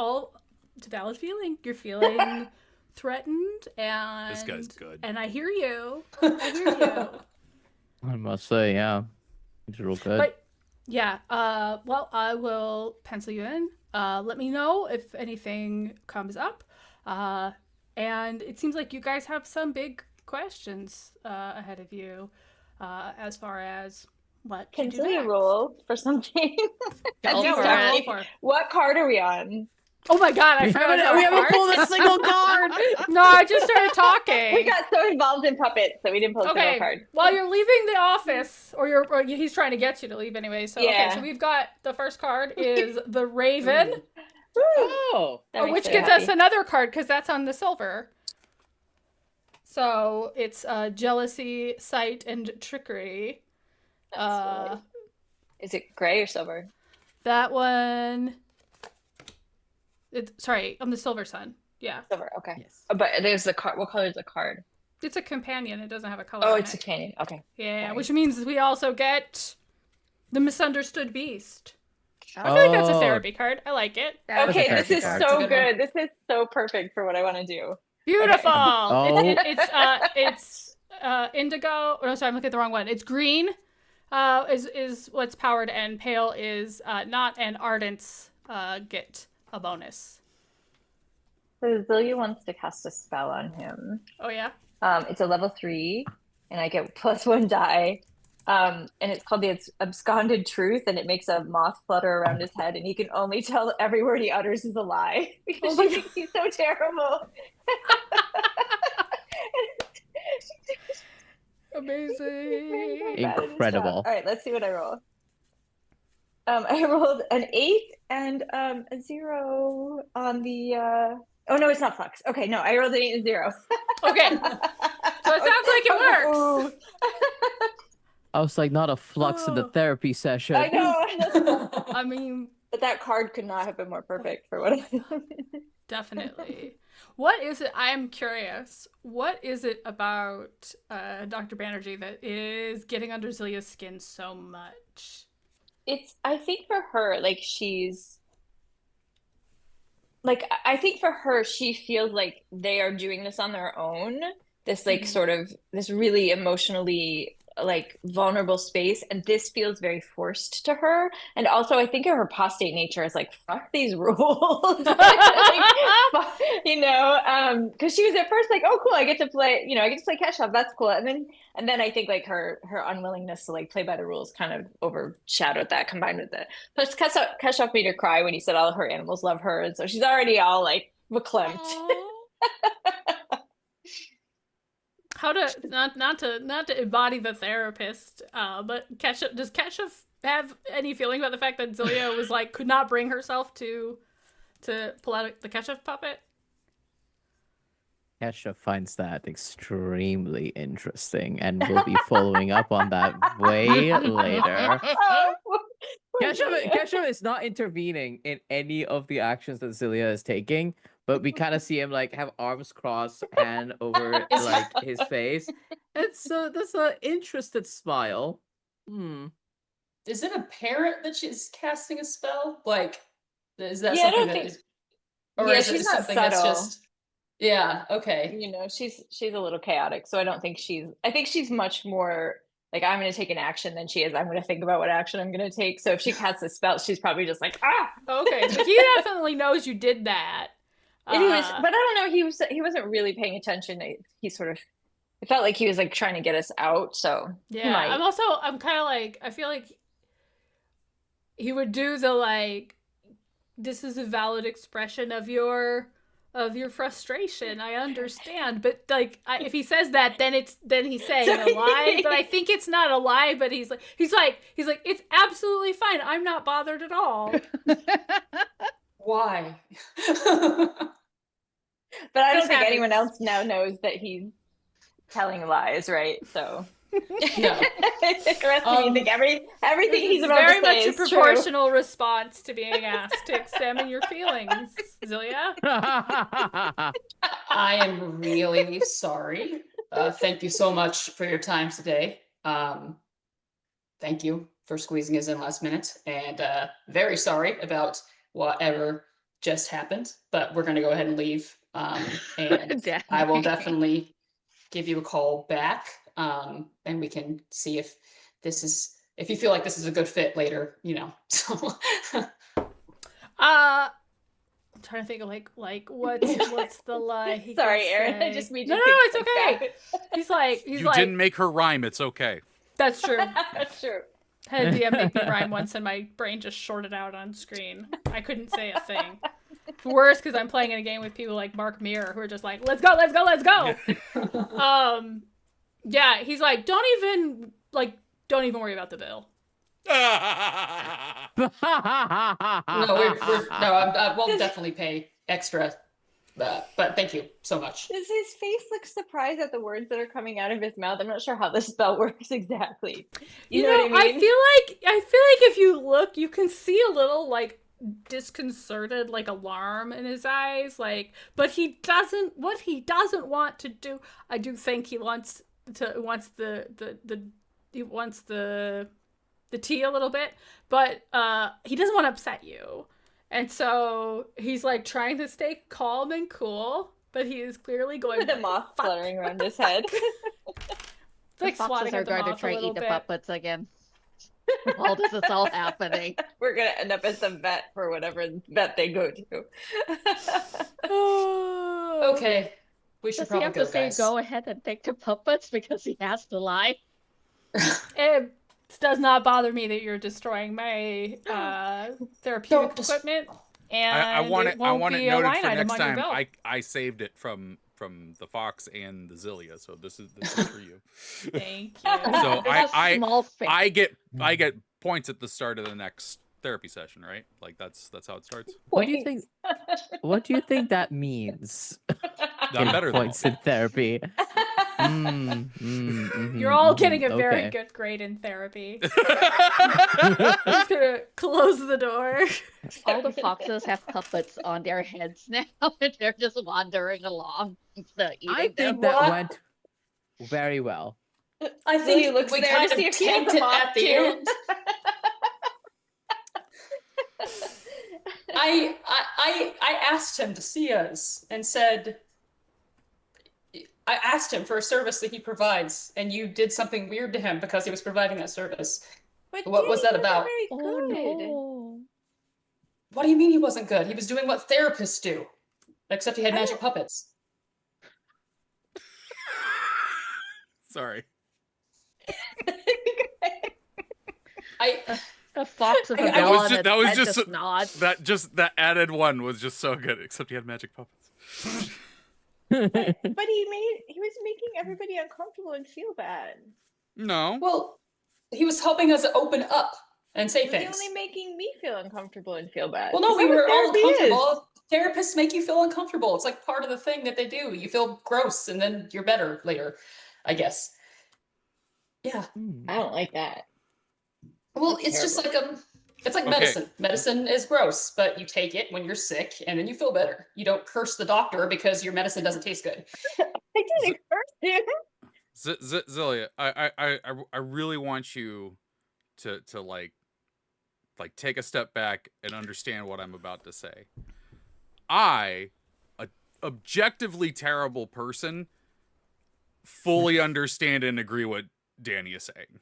feeling. You're feeling threatened, and This guy's good. And I hear you. I must say, yeah. It's real good. But yeah, well, I will pencil you in. Let me know if anything comes up. And it seems like you guys have some big questions ahead of you as far as what Can to do Celia next. roll for something? What card are we on? Oh my god, I forgot we haven't pulled a single card. No, I just started talking. We got so involved in puppets that we didn't pull a single card. While you're leaving the office, or he's trying to get you to leave anyway. So okay, so we've got the first card is the Raven. Oh. Which gets us another card because that's on the silver. So it's jealousy, sight, and trickery. Is it gray or silver? That one Sorry, I'm the Silver Sun. Yeah. Silver. Okay. Yes. But there's the card. What color is the card? It's a companion. It doesn't have a color. Oh, on it's a it. canyon. Okay. Yeah, Sorry. which means we also get the Misunderstood Beast. I feel like that's a therapy card. I like it. That's a Okay, this therapy is card. That's a so good good. This is so perfect for what I want to do. Beautiful. Oh. It's indigo. Oh, no, sorry, I'm looking at the wrong one. It's green. Is what's powered, and pale is not, and ardents get a bonus. So Zilia wants to cast a spell on him. Oh yeah. It's a level 3, and I get +1 die. And it's called the Absconded Truth, and it makes a moth flutter around his head, and he can only tell every word he utters is a lie because Oh my she thinks he's so terrible. Amazing. Incredible. All right, let's see what I roll. I rolled an 8 and a 0 on the. Oh no, it's not flux. Okay, no, I rolled an 8 and 0. Okay. So it sounds like it works. I was like, not a flux in the Oh. therapy session. I know. I mean, But that card could not have been more perfect for what I definitely. What is it? I'm curious. What is it about Dr. Banerjee that is getting under Zilia's skin so much? I think for her, like I think for her, she feels like they are doing this on their own. This like sort of this really emotionally like vulnerable space, and this feels very forced to her. And also, I think her apostate nature is like, fuck these rules, because she was at first like, oh cool, I get to play, I get to play Keshav, that's cool. And then I think like her unwillingness to like play by the rules kind of overshadowed that, combined with it. Plus, Keshav made her cry when he said all her animals love her, and so she's already all like verklempt. How to not to embody the therapist, but does Keshav have any feeling about the fact that Zilia was like could not bring herself to pull out the Keshav puppet? Kesha finds that extremely interesting and will be following up on that way later. Kesha is not intervening in any of the actions that Zilia is taking, but we kind of see him like have arms crossed, hand over like his face. That's an interested smile. Is it apparent that she's casting a spell? Like, is that Yeah, I something don't that think- is, or Yeah, is it she's not something that's subtle. just? Yeah. Okay. She's a little chaotic, so I don't think I think she's much more like, I'm going to take an action than she is. I'm going to think about what action I'm going to take. So if she casts a spell, she's probably just like, ah. Okay, so he definitely knows you did that. But I don't know. He wasn't really paying attention. He sort of, it felt like he was like trying to get us out. So Yeah, he might. I'm kind of like, I feel like he would do the like, this is a valid expression of your frustration. I understand, but like, if he says that, then he's saying a lie. But I think it's not a lie. But he's like, it's absolutely fine. I'm not bothered at all. Why? But I don't This think anyone happens. else now knows that he's telling lies, right? So No. the rest of you think everything This he's is about very to say much a is true. proportional response to being asked to examine your feelings, Zilia. I am really sorry. Thank you so much for your time today. Thank you for squeezing us in last minute, and very sorry about whatever just happened, but we're going to go ahead and leave. And I will definitely give you a call back, and we can see if you feel like this is a good fit later, So I'm trying to think of like what's the lie? He Sorry, could Aaron. I say. just made No, you no, think it's like okay. He's like You didn't make her rhyme. It's okay. That's true. That's true. Had DM make me rhyme once, and my brain just shorted out on screen. I couldn't say a thing. It's worse because I'm playing in a game with people like Mark Mirror who are just like, let's go, let's go, let's go. Yeah, he's like, don't even worry about the bill. no, we'll definitely pay extra. But thank you so much. Does his face look surprised at the words that are coming out of his mouth? I'm not sure how this spell works exactly. You know what I mean? I feel like if you look, you can see a little like disconcerted, like alarm in his eyes, like, but he doesn't want to do. I do think he wants the tea a little bit, but he doesn't want to upset you. And so he's like trying to stay calm and cool, but he is clearly going with a moth fluttering around his head. It's like The foxes swatting are at the going to moth a try to little eat the bit. puppets again. While this is all happening. We're gonna end up at the vet for whatever vet they go to. Okay, we should Does he probably have go, to say guys. go ahead and take the puppets because he has to lie? It does not bother me that you're destroying my therapeutic Don't equipment, and I want it. it I won't want it be a noted line for item next on your time. bill. I saved it from the fox and the Zilia, so this is for you. Thank you. So It's a small thing. I get points at the start of the next therapy session, right? Like that's how it starts. What do you think? What do you think that means? I'm better than points in therapy. You're all getting a very okay. good grade in therapy. I'm just gonna close the door. All the foxes have puppets on their heads now, and they're just wandering along, eating I them. think that What? went very well. I Lily think looks we there kind to of see if he has tanked a it moth at the too. end. I asked him to see us and said, I asked him for a service that he provides, and you did something weird to him because he was providing that service. But What was Danny that about? Very Oh good. no! What do you mean he wasn't good? He was doing what therapists do, except he had I magic don't- puppets. Sorry. The fox is a That was villain. ju- and that was Ted just just nods. That added one was just so good. Except he had magic puppets. But he was making everybody uncomfortable and feel bad. No. Well, he was helping us open up and say But he's things. only making me feel uncomfortable and feel bad. Well, no, Is we that what were all therapy is? uncomfortable. Therapists make you feel uncomfortable. It's like part of the thing that they do. You feel gross and then you're better later, I guess. Yeah. I don't like that. Well, That's it's just like it's like Okay. medicine. Medicine is gross, but you take it when you're sick and then you feel better. You don't curse the doctor because your medicine doesn't taste good. I didn't curse him. Zilia, I really want you to like take a step back and understand what I'm about to say. I, a objectively terrible person, fully understand and agree what Dani is saying.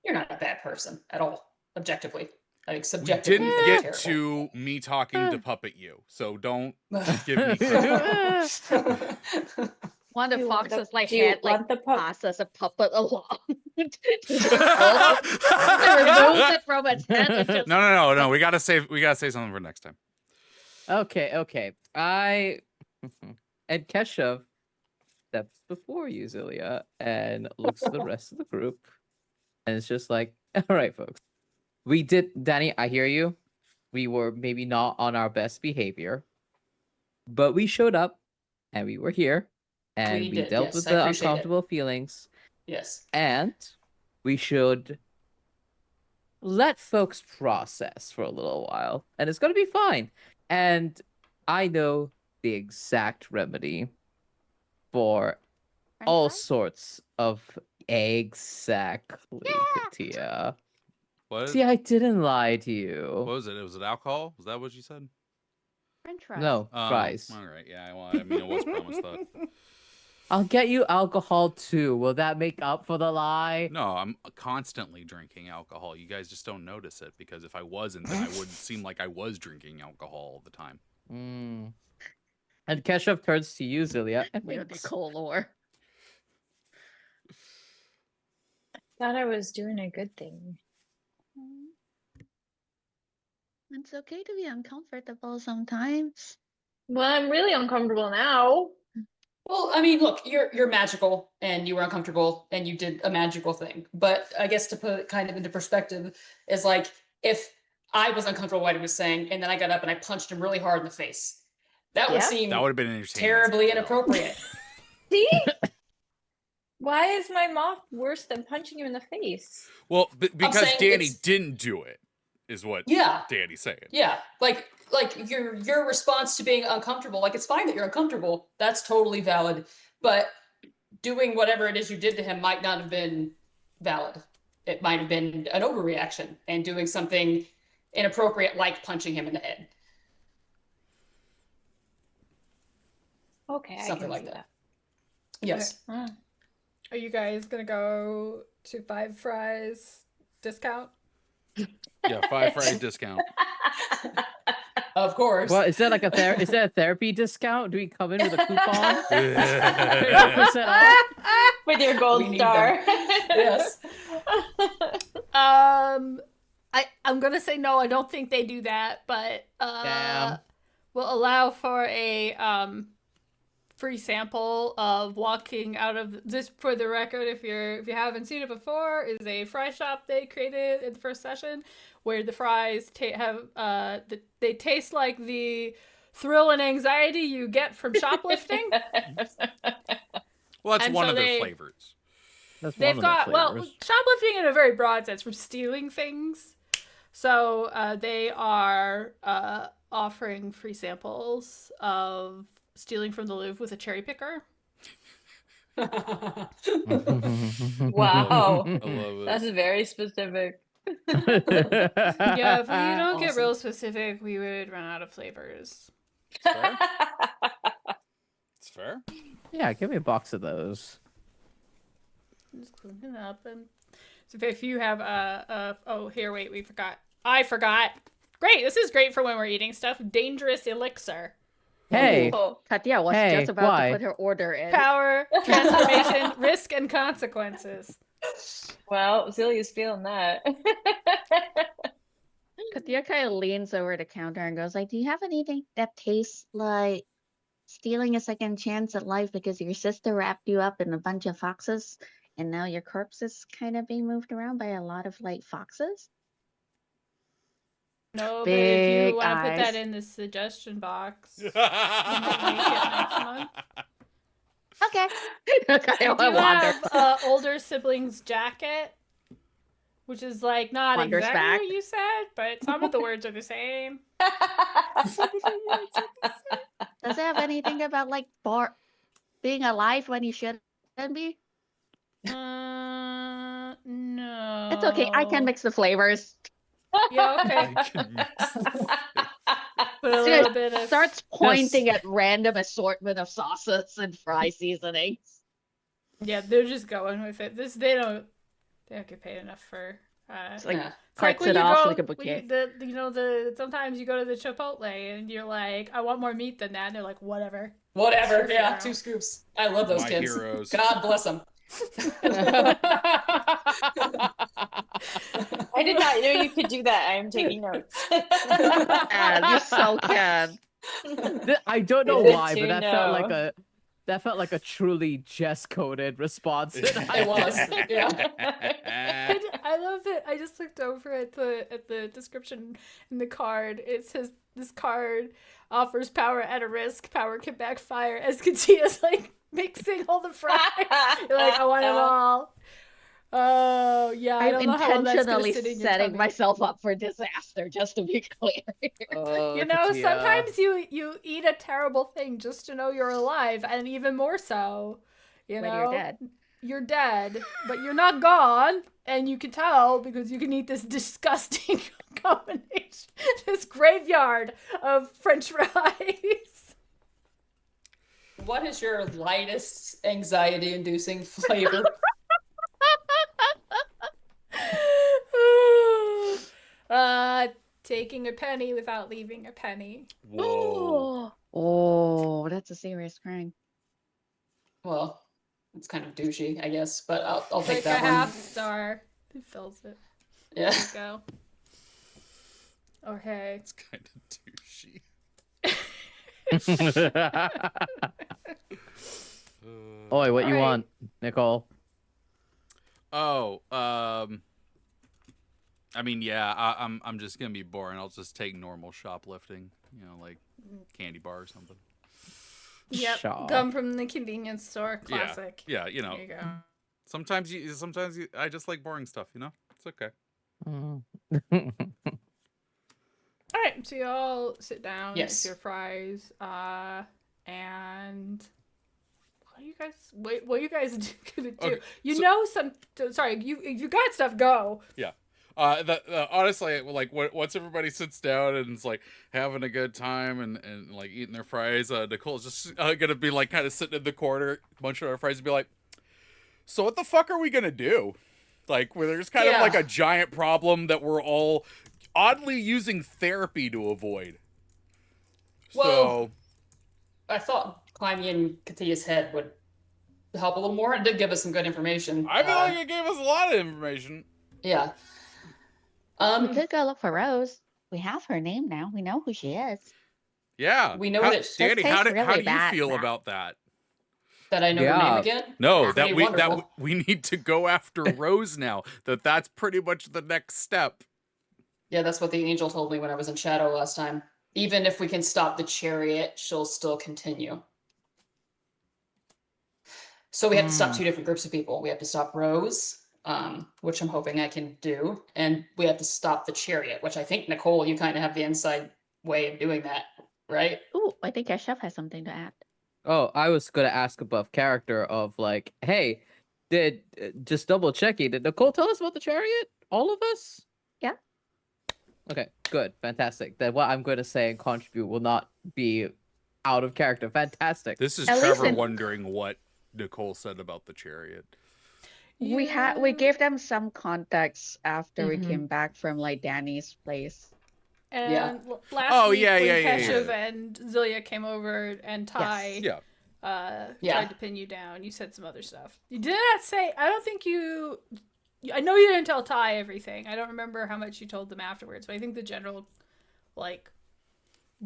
You're not a bad person at all, objectively. I think We subjectively, didn't you think you're get terrible. to me talking to puppet you, so don't give me crap. One of Do the you want foxes the- like do you head like want the pup- passes a puppet along. Just removes it from its head and just No. We gotta save something for next time. Okay. And Keshav steps before you, Zilia, and looks at the rest of the group, and it's just like, all right, folks. We did, Dani, I hear you. We were maybe not on our best behavior, but we showed up, and we were here, and We we did, dealt yes, with I the appreciate it. uncomfortable feelings, Yes. and we should let folks process for a little while, and it's going to be fine. And I know the exact remedy for all sorts of exactly, Katia. What? See, I didn't lie to What you. was it? Was it alcohol? Was that what you said? French fries. No, Oh, fries. All right. Yeah. Well, I mean, it was promised that. I'll get you alcohol too. Will that make up for the lie? No, I'm constantly drinking alcohol. You guys just don't notice it because if I wasn't, then I wouldn't seem like I was drinking alcohol all the time. And Keshav turns to you, Zilia, and We're winks. Nicoal lore. Thought I was doing a good thing. It's okay to be uncomfortable sometimes. Well, I'm really uncomfortable now. Well, I mean, look, you're magical and you were uncomfortable and you did a magical thing. But I guess to put it kind of into perspective is like if I was uncomfortable with what he was saying and then I got up and I punched him really hard in the face. That would Yeah. seem That would have been entertaining. terribly as hell. inappropriate. See? Why is my moth worse than punching you in the face? Well, because saying Dani it's- didn't do it. is what Yeah. Dani's saying. Yeah, like your response to being uncomfortable, like it's fine that you're uncomfortable. That's totally valid. But doing whatever it is you did to him might not have been valid. It might have been an overreaction and doing something inappropriate like punching him in the head. Okay, Something I can like see that. Yes. Are you guys gonna go to 5 fries discount? Yeah, 5 fry discount. Of course. Well, is that like is that a therapy discount? Do we come in with a coupon? 50% off? With your gold We need star. Yes. I'm gonna say no. I don't think they do that, but Damn. we'll allow for a free sample of walking out of this. For the record, if you haven't seen it before, is a fry shop they created in the first session, where the fries they taste like the thrill and anxiety you get from shoplifting. Well, that's And one so of their they- flavors. That's They've one of got the well flavors. shoplifting in a very broad sense, from stealing things. So they are offering free samples of stealing from the Louvre with a cherry picker. Wow. I love it. That's very specific. Yeah, if we don't get Awesome. real specific, we would run out of flavors. Fair. It's fair. Yeah, give me a box of those. Just clean it up. And so if you have oh here, wait, I forgot. Great, this is great for when we're eating stuff. Dangerous elixir. Hey, Oh. Katya was Hey, just about why? to put her order in. Power, transformation, risk, and consequences. Well, Zillya's feeling that. Katya kind of leans over the counter and goes like, "Do you have anything that tastes like stealing a second chance at life because your sister wrapped you up in a bunch of foxes and now your corpse is kind of being moved around by a lot of like foxes?" No, but if you Big want to put that eyes. in the suggestion box, we might make it next month. Okay. I I do wander. have older siblings jacket, which is like not Wanders exactly back. what you said, but some of the words are the same. Does it have anything about like being alive when you shouldn't be? No. It's okay. I can mix the flavors. Yeah, okay. I can mix Put a Dude, little bit of. Starts pointing at random assortment of sauces and fry seasonings. Yeah, they're just going with it. They don't get paid enough for. It's like Yeah. It's like cuts when it you off go, like a when bouquet. sometimes you go to the Chipotle and you're like, I want more meat than that, and they're like, whatever. Whatever. Sure, Yeah, Pharaoh. 2 scoops. I love those My kids. heroes. God bless them. I did not know you could do that. I am taking notes. And you so can. I don't know Good why, to but know. that felt like a truly Jess coded response. It was. Yeah. I love it. I just looked over at the description in the card. It says this card offers power at a risk. Power can backfire as Katia's like mixing all the fries. You're like, I want it all. Oh yeah, I I'm don't know how well that's gonna intentionally sit in your setting tummy. myself up for disaster, just to be clear. Oh, You know, Katia. sometimes you eat a terrible thing just to know you're alive, and even more so, you When know, you're dead. you're dead, but you're not gone, and you can tell because you can eat this disgusting combination, this graveyard of French fries. What is your lightest anxiety-inducing flavor? Taking a penny without leaving a penny. Whoa. Oh, that's a serious crime. Well, it's kind of douchey, I guess, but I'll Like take a that one. half star. It fills it. Yeah. There you go. Okay. It's kind of douchey. Oi, what you Alright. want, Nicole? Oh, I mean, yeah, I'm just gonna be boring. I'll just take normal shoplifting, you know, like candy bar or something. Yep. Shaw. Gum from the convenience store. Classic. Yeah, you know, There you go. sometimes I just like boring stuff, you know. It's okay. right, so you all sit down Yes. with your fries, and what are you guys gonna do? Okay, You so- know some. Sorry, you got stuff. Go. Honestly, like once everybody sits down and is like having a good time and like eating their fries, Nicole's just gonna be like kind of sitting in the corner, munching on her fries, and be like, "So what the fuck are we gonna do?" Like, where there's kind of like a giant problem that we're all oddly using therapy to avoid. Well, I thought climbing in Katia's head would help a little more. It did give us some good information. I feel like it gave us a lot of information. Yeah. We could go look for Rose. We have her name now. We know who she is. Yeah. We know that Dani, tastes how do really you bad feel now. about that? that I know her name again. No, That's that pretty we wonderful. we need to go after Rose now. That's pretty much the next step. Yeah, that's what the angel told me when I was in Shadow last time. Even if we can stop the chariot, she'll still continue. So we have to stop two different groups of people. We have to stop Rose, which I'm hoping I can do, and we have to stop the chariot, which I think, Nicoal, you kind of have the inside way of doing that, right? Ooh, I think our chef has something to add. Oh, I was gonna ask above character of like, hey, did just double checking? Did Nicoal tell us about the chariot? All of us? Yeah. Okay, good, fantastic. Then what I'm going to say and contribute will not be out of character. Fantastic. This is At least Trevor in- wondering what Nicoal said about the chariot. We gave them some context after we Mhm. came back from like Dani's place. And Yeah. last week when yeah. Keshav and Zilia came over and Ty Yeah. tried to pin you down, you said some other stuff. You did not say. I don't think you. I know you didn't tell Ty everything. I don't remember how much you told them afterwards, but I think the general, like,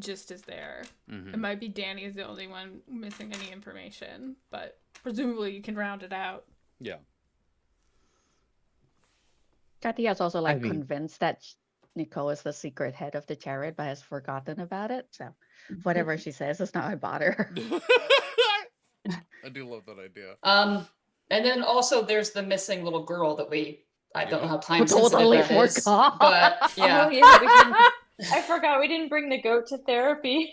gist is there. Mhm. It might be Dani is the only one missing any information, but presumably you can round it out. Yeah. Katia's also like I mean- convinced that Nicoal is the secret head of the chariot, but has forgotten about it. So whatever she says, it's not I bother. I do love that idea. And then also there's the missing little girl that I don't know how time Totally sensitive that is, forgot. but yeah. Oh yeah, we didn't. I forgot we didn't bring the goat to therapy.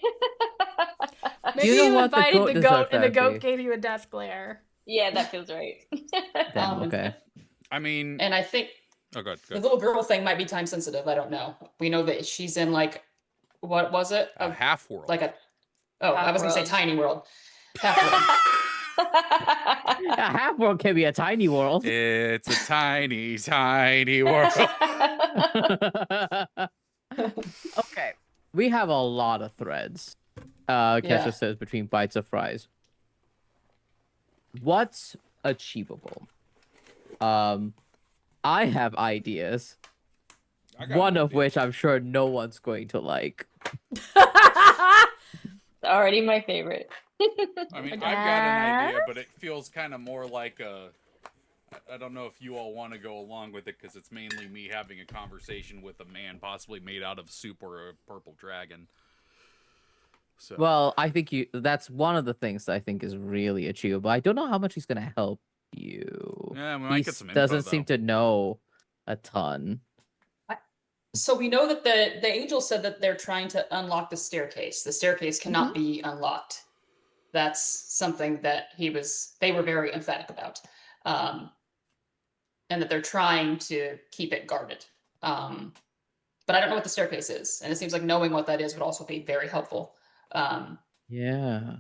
Maybe You know you what? The invited goat the deserves goat, and the goat therapy. gave you a death glare. Yeah, that feels right. Then, Um, okay. I mean, And I think oh, good. the little girl thing might be time sensitive. I don't know. We know that she's in like, what was it? A half world. Like I was gonna say Half-world. tiny world. Half A half world can be a tiny world. It's a tiny, tiny world. Okay. We have a lot of threads. Kesha Yeah. says between bites of fries. What's achievable? I have ideas. I got One an of idea. which I'm sure no one's going to like. It's already my favorite. I mean, I've got an idea, but it feels kind of more like a. I don't know if you all want to go along with it because it's mainly me having a conversation with a man, possibly made out of soup or a purple dragon. So. Well, I think that's one of the things that I think is really achievable. I don't know how much he's going to help you. Yeah, we He might get some info, doesn't seem though. to know a ton. So we know that the angel said that they're trying to unlock the staircase. The staircase cannot be unlocked. That's something that they were very emphatic about. And that they're trying to keep it guarded. But I don't know what the staircase is. And it seems like knowing what that is would also be very helpful. Yeah.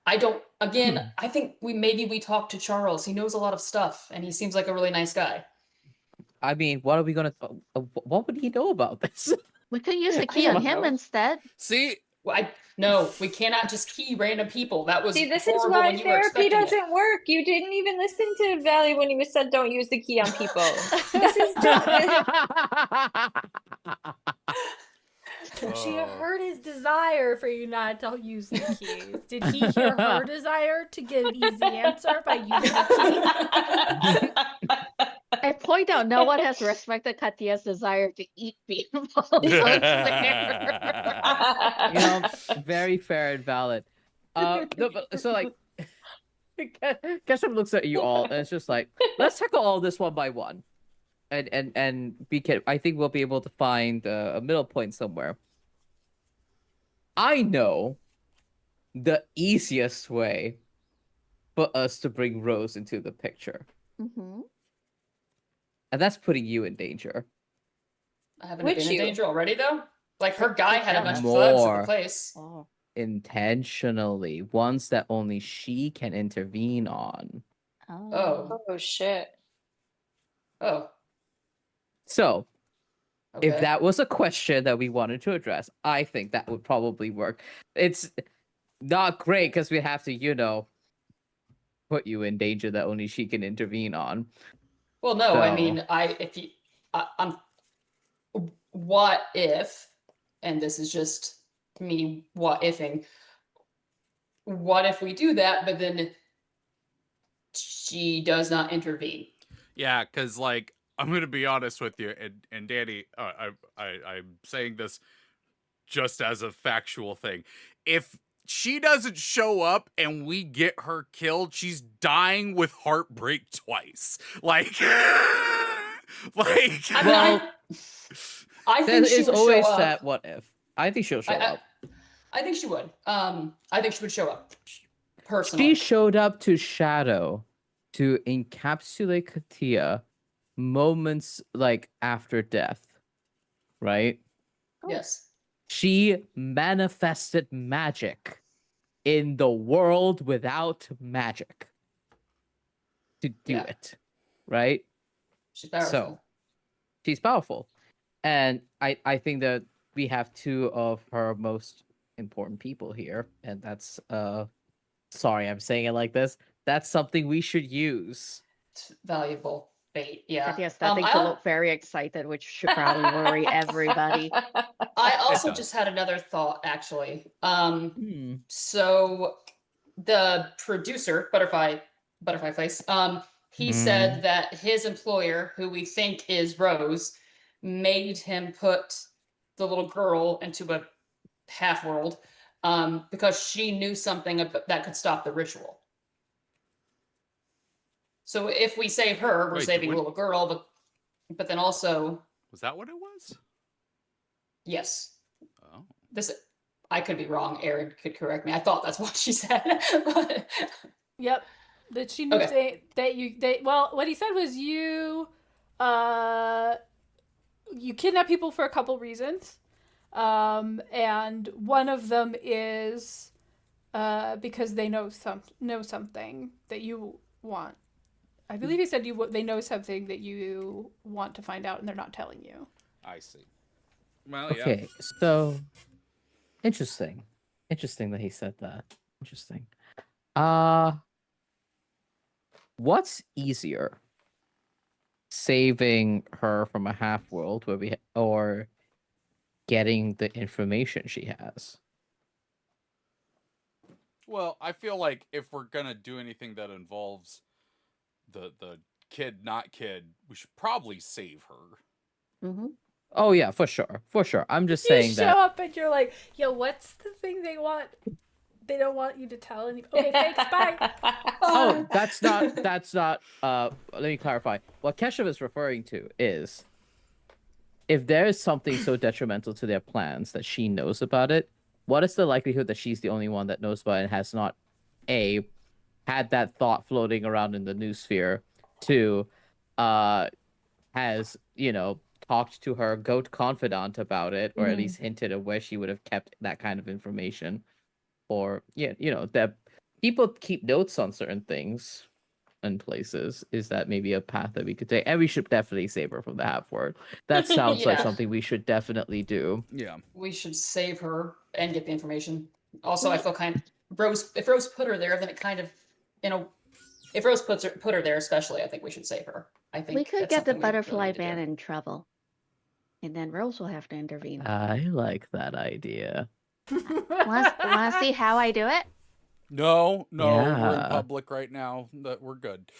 I think we talk to Charles. He knows a lot of stuff and he seems like a really nice guy. I mean, what are we going to... what would he know about this? We could use the I key on don't him know. instead. See, No, we cannot just key random people. That was See, this is horrible why when you were therapy expecting it. doesn't work. You didn't even listen to Valley when he said don't use the key on people. This is just She Oh. heard his desire for you not to use the keys. Did he hear her desire to get an easy answer by using the key? I point out no one has respected Katia's desire to eat people. So it's fair. You know, very fair and valid. No, but, so like, Keshav looks at you all and it's just like, let's tackle all this one by one. and we can. I think we'll be able to find a middle point somewhere. I know the easiest way for us to bring Rose into the picture, Mm-hmm. and that's putting you in danger. I haven't Would been in you? danger already though. Like her guy had a bunch of More. thugs at the place. Oh. Intentionally, ones that only she can intervene on. Oh. Oh shit. Oh. So, Okay. if that was a question that we wanted to address, I think that would probably work. It's not great because we have to, put you in danger that only she can intervene on. Well, no, I So- mean, I'm. What if, and this is just me what ifing. What if we do that, but then she does not intervene? Yeah, because like I'm gonna be honest with you, and Danny, I'm saying this just as a factual thing. If she doesn't show up and we get her killed, she's dying with heartbreak twice. Like, like. I mean, Well, I there think she is would always show up. that what if. I think she'll show up. I think she would. I think she would show up. Personally. She showed up to Shadow to encapsulate Katia moments like after death, right? Yes. She manifested magic in the world without magic to do Yeah. it, right? She's powerful. So she's powerful. And I think that we have two of her most important people here, and that's sorry I'm saying it like this. That's something we should use. It's valuable bait. Yeah. Yes, that thing to look very excited, which should probably worry everybody. I also does. just had another thought, actually. Hmm. So the producer, Butterfly Face, he said that his employer, who we think is Rose, made him put the little girl into a half world because she knew something that could stop the ritual. So if we save her, we're Wait, saving what- the little girl, but then also, Was that what it was? yes, Oh. this I could be wrong. Aaron could correct me. I thought that's what she said. But- Yep. That she knew well, what he said was you kidnap people for a couple reasons. And one of them is because they know something that you want. I believe he said they know something that you want to find out and they're not telling you. I see. Well, yeah. Okay, so interesting. Interesting that he said that. Interesting. What's easier? Saving her from a half world or getting the information she has? Well, I feel like if we're gonna do anything that involves the kid, not kid, we should probably save her. Mm-hmm. Oh yeah, for sure. For sure. I'm just You saying show that up and you're like, yo, what's the thing they want? They don't want you to tell any. Okay, thanks, bye. Oh, that's not let me clarify. What Keshav is referring to is if there is something so detrimental to their plans that she knows about it, what is the likelihood that she's the only one that knows about it and has not had that thought floating around in the news sphere, two, has, talked to her goat confidant about it, or at least hinted of where she would have kept that kind of information. Or that people keep notes on certain things and places. Is that maybe a path that we could take? And we should definitely save her from the half word. That sounds like Yeah. something we should definitely do. Yeah. We should save her and get the information. Also, I feel if Rose put her there, then it kind of, if Rose put her there, especially, I think we should save her. I think We could that's get the something we really butterfly need to do. man in trouble. And then Rose will have to intervene. I like that idea. Want to see how I do it? No, we're in Yeah. public right now. That we're good.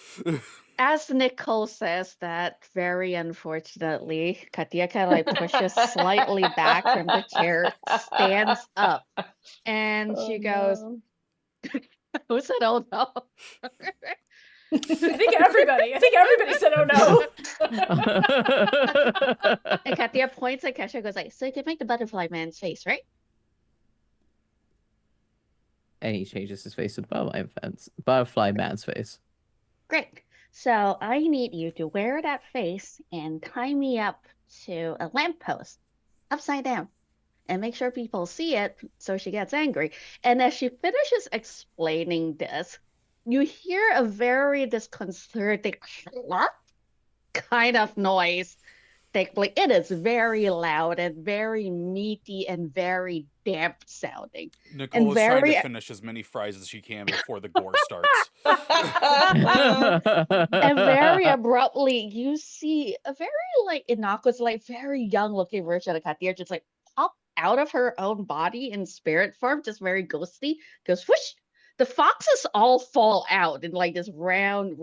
As Nicoal says that, very unfortunately, Katia kind of like pushes slightly back from the chair, stands up, and she goes, who said, oh no? I think everybody said, oh no. And Katia points at Kesha and goes like, so you can make the butterfly man's face, right? And he changes his face to the butterfly man's face. Great. So I need you to wear that face and tie me up to a lamppost upside down and make sure people see it so she gets angry. And as she finishes explaining this, you hear a very disconcerting kind of noise. Like it is very loud and very meaty and very damp sounding. Nicoal is trying very- to finish as many fries as she can before the gore starts. And very abruptly, you see a very like innocuous, like very young looking version of Katia just like pop out of her own body in spirit form, just very ghostly, goes whoosh. The foxes all fall out in like this round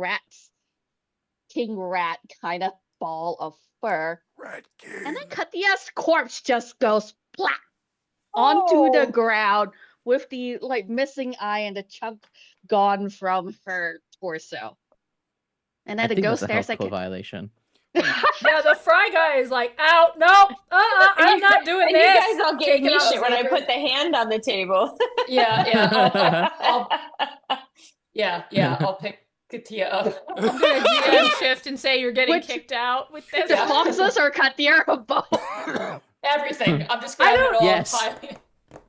king rat kind of ball of fur. Rat King. And then Katia's corpse just goes plop onto the ground with the like missing eye and the chunk gone from her torso. And then I the think ghost that's a health stares at code violation. Yeah, the fry guy is like, out, no, I'm not doing And this. you guys all gave Taking me out shit when I Xavier. put the hand on the table. Yeah, I'll pick Katia up. I'm gonna GM shift and say you're getting Which- kicked out with this. the Yeah. foxes or Katia or both. Everything. I'm just I grabbing it all Yes. and piling it.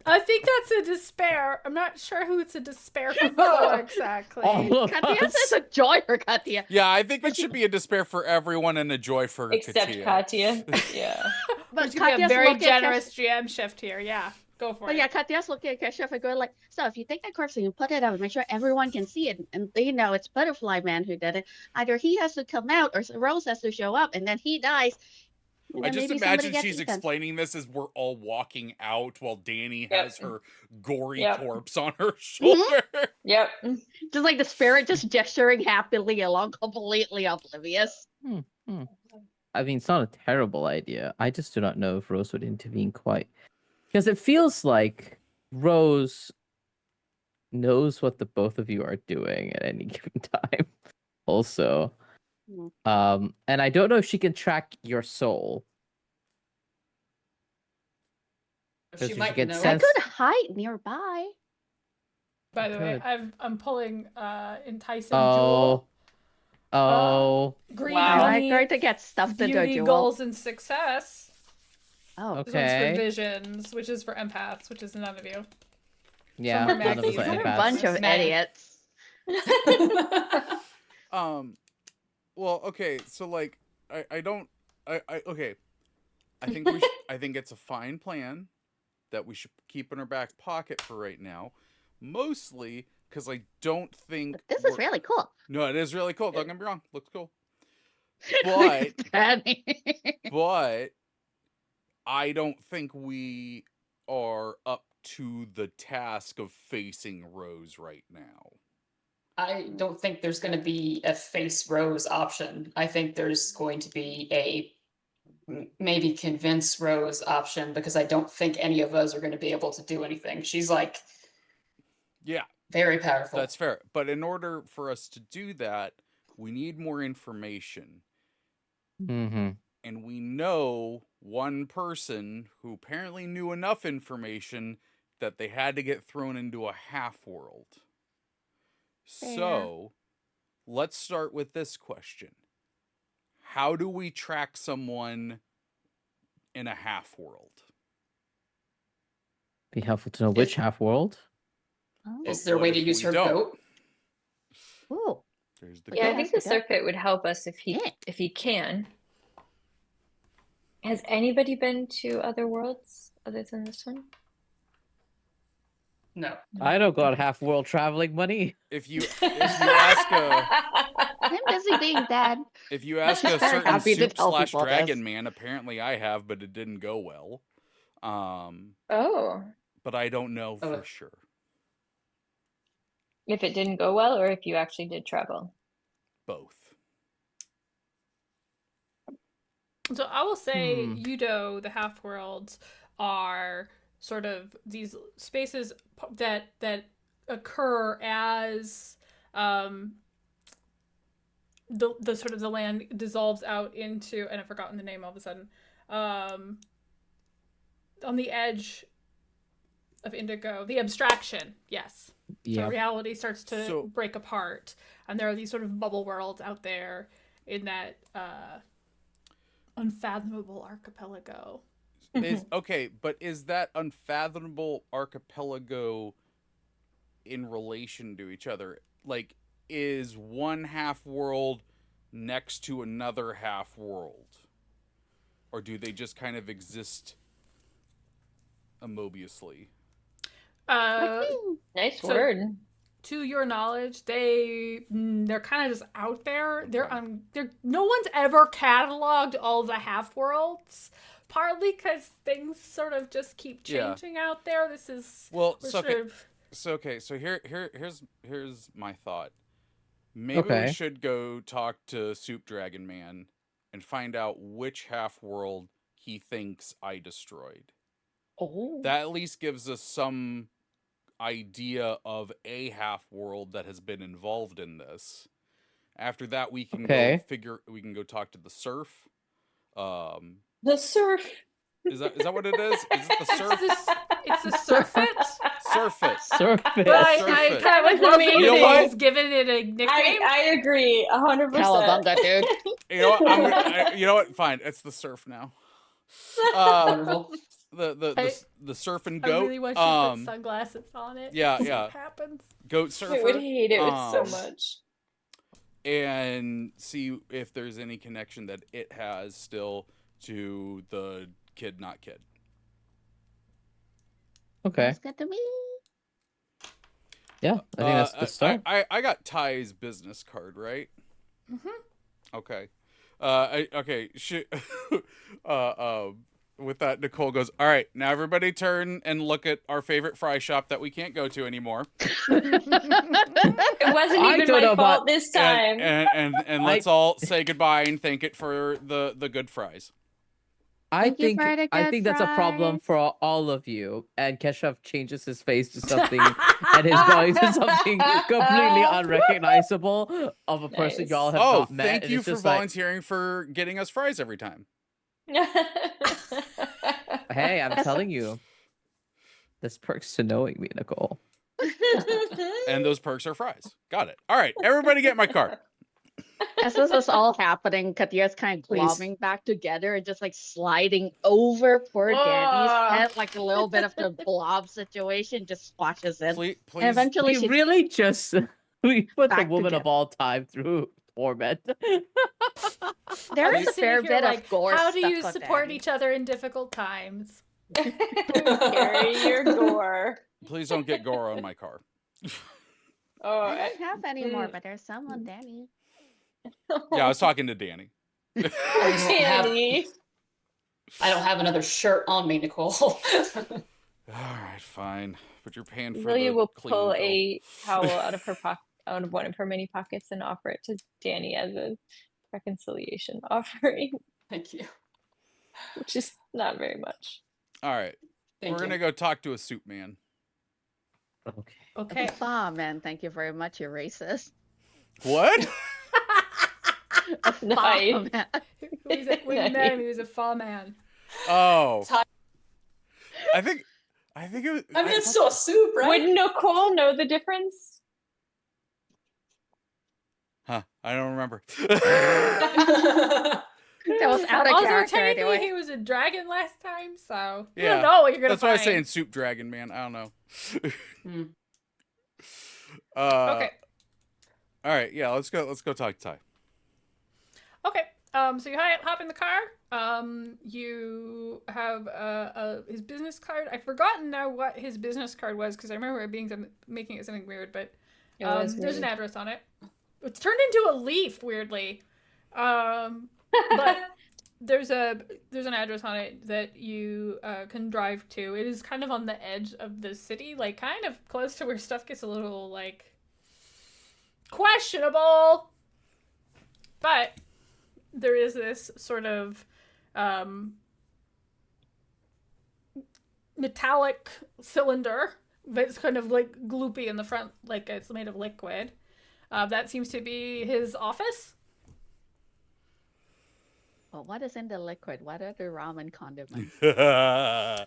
I think that's a despair. I'm not sure who it's a despair for exactly. All of Katia us. says a joy for Katia. Yeah, I think it should be a despair for everyone and a joy for Except Katia. Katya. Yeah. But There's gonna be a Katia's very looking at generous GM shift here. Yeah, go for But it. yeah, Katia's looking at Kesha and going like, so if you take that corpse and you put it up and make sure everyone can see it, and they know it's Butterfly Man who did it, either he has to come out or Rose has to show up, and then he dies. And I then just maybe somebody imagine gets she's eaten. explaining this as we're all walking out while Dani Yep. has her gory Yep. corpse on her shoulder. Yep. Just like the spirit just gesturing happily along, completely oblivious. I mean, it's not a terrible idea. I just do not know if Rose would intervene quite. Because it feels like Rose knows what the both of you are doing at any given time. Also. And I don't know if she can track your soul. She might get know. I sense- could hide nearby. By the way, Good. I'm pulling enticing Oh. jewel, Oh. green Wow. I'm honey, going to get stuffed into a beauty, jewel. goals, and success. Oh, This one's Okay. for visions, which is for empaths, which is none of you. Yeah, Some are none of us Maggies. are you're a empaths. bunch of Mag- idiots. Well, okay, so like I okay. I think it's a fine plan that we should keep in our back pocket for right now. Mostly because I don't think This is really cool. No, it is really cool. Don't get me wrong. Looks cool. But Danny. but I don't think we are up to the task of facing Rose right now. I don't think there's going to be a face Rose option. I think there's going to be a maybe convince Rose option because I don't think any of us are going to be able to do anything. She's like Yeah, very powerful. that's fair. But in order for us to do that, we need more information. Mm-hmm. And we know one person who apparently knew enough information that they had to get thrown into a half world. So, let's start with this question. How do we track someone in a half world? Be helpful to know which half world. Oh. Is there a What way to if use we her don't? goat? Ooh. There's the Yeah, I goat. think the circuit would help us if he can. Has anybody been to other worlds other than this one? No. I don't got half world traveling money. If you ask a I'm busy being dead. if you ask She's a very certain happy to soup tell slash people dragon this. man, apparently I have, but it didn't go well. Oh, But I don't know for Oh. sure. if it didn't go well, or if you actually did travel. Both. So I will say, Yudo, the half worlds, are sort of these spaces that occur as the sort of the land dissolves out into, and I've forgotten the name all of a sudden, on the edge of Indigo, the abstraction, yes. So reality starts to break apart, and there are these sort of bubble worlds out there in that unfathomable archipelago. But is that unfathomable archipelago in relation to each other? Like, is one half world next to another half world? Or do they just kind of exist amoebiously? Nice word. To your knowledge, they're kind of just out there. They're no one's ever cataloged all the half worlds. Partly because things sort of just keep changing out there. This is So here's my thought. Maybe we should go talk to Soup Dragon Man and find out which half world he thinks I destroyed. Oh. That at least gives us some idea of a half world that has been involved in this. After that, we can go talk to the surf. The surf. Is that what it is? Is it the surf? It's a surfeit. Surfeit. But I kind of love that he's given it a nickname. I agree, 100%. Cowabunga, dude. You know what? You know what? Fine. It's the surf now. The surf and goat. I really want you to put sunglasses on it. Yeah. What happens? Goat surfer. I would hate it so much. And see if there's any connection that it has still to the kid, not kid. Okay. Sounds good to me. Yeah, I think that's the start. I got Ty's business card, right? Mm-hmm. Okay. With that, Nicoal goes, all right, now everybody turn and look at our favorite fry shop that we can't go to anymore. It wasn't even my fault this time. And let's all say goodbye and thank it for the good fries. I think that's a problem for all of you. And Keshav changes his face to something and his body to something completely unrecognizable of a person y'all have not met. Thank you for volunteering for getting us fries every time. Hey, I'm telling you. There's perks to knowing me, Nicoal. And those perks are fries. Got it. All right, everybody get my card. As this is all happening, Katya's kind of glomming back together and just like sliding over poor Dani's head, like a little bit of the blob situation just splashes in. Please. And eventually we really just we put the woman together. of all time through torment. There is a fair bit of gore. How do you stuff on support Dani. each other in difficult times? Carry your gore. Please don't get gore on my car. I don't have any more, but there's some on Dani. Yeah, I was talking to Dani. Dani. I don't have another shirt on me, Nicoal. All right, fine. But you're paying for Lilia the will clean pull bill. a towel out of one of her many pockets and offer it to Dani as a reconciliation offering, Thank you. which is not very much. All right, we're gonna go talk to a soup man. Okay. Ah, man, thank you very much, you racist. What? Nice. Oh, man. He was a fall man. Oh, I think it was. I mean, it's still a soup, right? Would Nicoal know the difference? Huh? I don't remember. That was out of Also, character technically, anyway. he was a dragon last time, so you Yeah, don't know what you're gonna That's why I find. was saying soup dragon, man. I don't know. Okay. All right. Yeah. Let's go talk to Ty. Okay. So you hop in the car. You have his business card. I've forgotten now what his business card was because I remember it making it something weird, but there's an address on it. It's turned into a leaf, weirdly. But there's an address on it that you can drive to. It is kind of on the edge of the city, like kind of close to where stuff gets a little like questionable. But there is this sort of metallic cylinder that's kind of like gloopy in the front, like it's made of liquid. That seems to be his office. But what is in the liquid? What are the ramen condiments?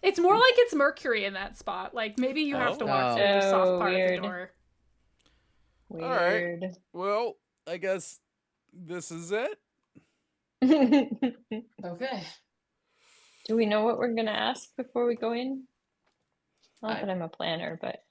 It's more like it's mercury in that spot. Like maybe you have to walk through the soft part of the door. Weird. All right. Well, I guess this is it. Okay. Do we know what we're gonna ask before we go in? Not that I'm a planner, but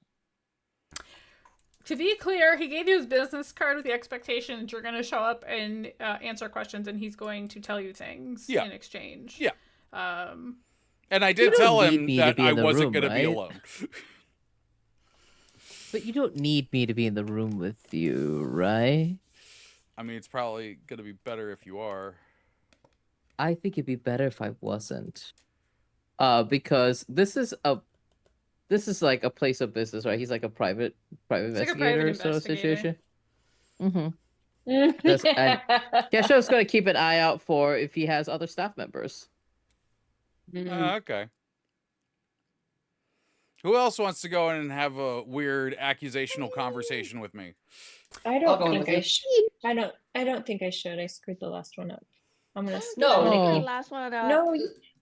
To be clear, he gave you his business card with the expectation that you're going to show up and answer questions, and he's going to tell you things in exchange. Yeah. And I did tell him me to that be I in the wasn't room, going to be right? alone. But you don't need me to be in the room with you, right? I mean, it's probably going to be better if you are. I think it'd be better if I wasn't. Because this is like a place of business, right? He's like a private investigator sort of situation. Mm-hmm. And Kesha's gonna keep an eye out for if he has other staff members. Okay. Who else wants to go in and have a weird accusational conversation with me? I I'll don't go think with I you. should. I don't think I should. I screwed the last one up. I'm gonna. No. I'm gonna Oh. keep- Last one up. No.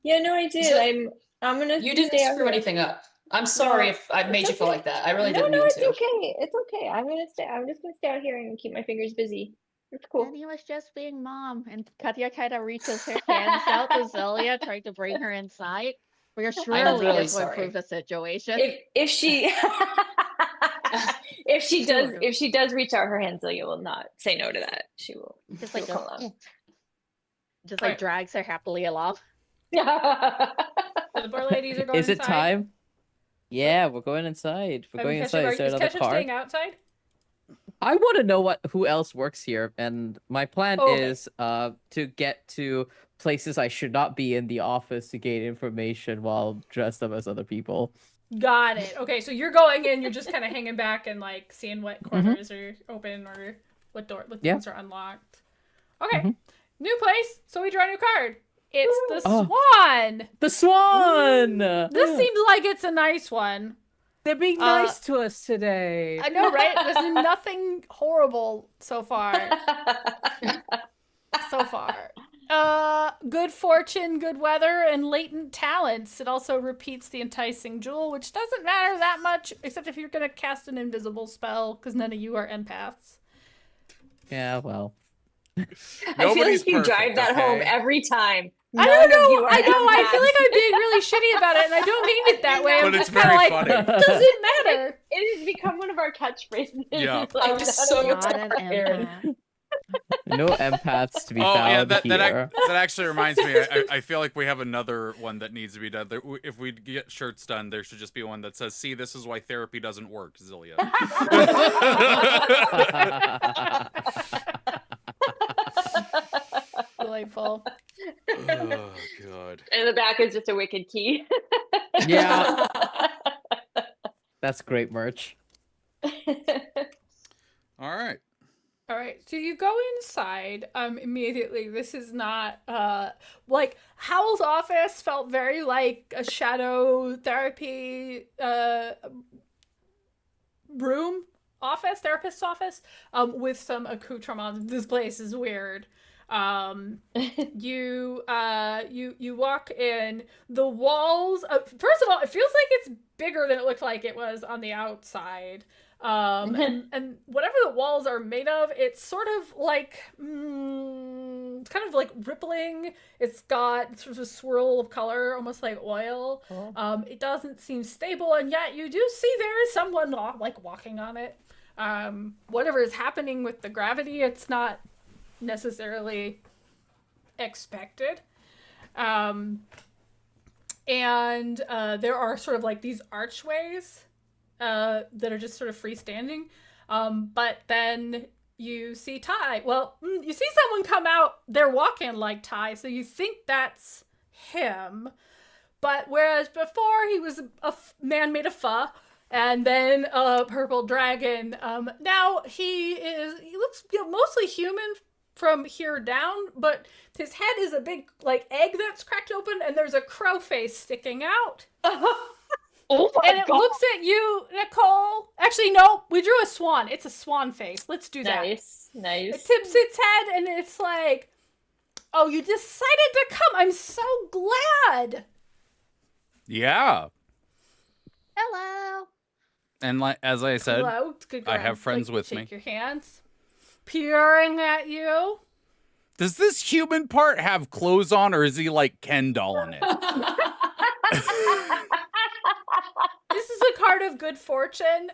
Yeah. No, I did. So- I'm gonna. You didn't stay out screw here. anything up. I'm sorry No, if I made it's you feel okay. like that. I really No, didn't no, mean it's to. okay. It's okay. I'm just gonna stay out here and keep my fingers busy. It's cool. And he was just being mom. And Katya kind of reaches her hands out to Zelia, trying to bring her inside. We're surely really this will sorry. improve the situation. If she Sure. if she does reach out her hand, Zelia will not say no to that. She will. Just she like will come along. just like Right. drags her happily along. the bar ladies are going Is it inside. time? Yeah, we're going inside. We're going inside. Is there Is another Kesha car? staying outside? I want to know who else works here, and my plan Okay. is to get to places I should not be in the office to gain information while dressed up as other people. Got it. Okay, so you're going in, you're just kind of hanging back and like seeing what corners are open or what things are unlocked. Okay, new place. So we draw a new card. It's the Swan. The Swan! This seems like it's a nice one. They're being nice to us today. I know, right? There's nothing horrible so far. Good fortune, good weather, and latent talents. It also repeats the enticing jewel, which doesn't matter that much, except if you're going to cast an invisible spell, because none of you are empaths. Yeah, well. I feel Nobody's like you drive perfect, that home okay? every time. I don't None of know. you are I know. I feel like empaths. I'm being really shitty about it, and I don't mean it that way. But I'm it's just kind of very like, funny. it doesn't matter. It has become one of our catchphrases. Yeah. Like, I'm none so of you Not are an empaths. empath. No empaths to be Oh, found yeah, that here. actually reminds me. I feel like we have another one that needs to be done. If we get shirts done, there should just be one that says, "See, this is why therapy doesn't work, Zilia." Delightful. Oh, God. And the back is just a wicked key. Yeah, that's great merch. All right. All right, so you go inside immediately. This is not like Howell's office felt very like a shadow therapy room office, therapist's office, with some accoutrements. This place is weird. You walk in. The walls. First of all, it feels like it's bigger than it looked like it was on the outside. And whatever the walls are made of, it's sort of like it's kind of like rippling. It's got sort of a swirl of color, almost like oil. Cool. It doesn't seem stable, and yet you do see there is someone like walking on it. Whatever is happening with the gravity, it's not necessarily expected. And there are sort of like these archways that are just sort of freestanding. But then you see Ty. Well, you see someone come out. They're walking like Ty, so you think that's him. But whereas before he was a man made of pho, and then a purple dragon, now he looks mostly human from here down, but his head is a big like egg that's cracked open, and there's a crow face sticking out. Oh my And it God. looks at you, Nicoal. Actually, no, we drew a swan. It's a swan face. Let's do that. Nice. It tips its head, and it's like, Oh, you decided to come. I'm so glad. Yeah. Hello. And like as I said, Hello. Good I girl. have friends Like, with shake me. your hands. Peering at you. Does this human part have clothes on, or is he like Ken dolling it? This is a card of good fortune.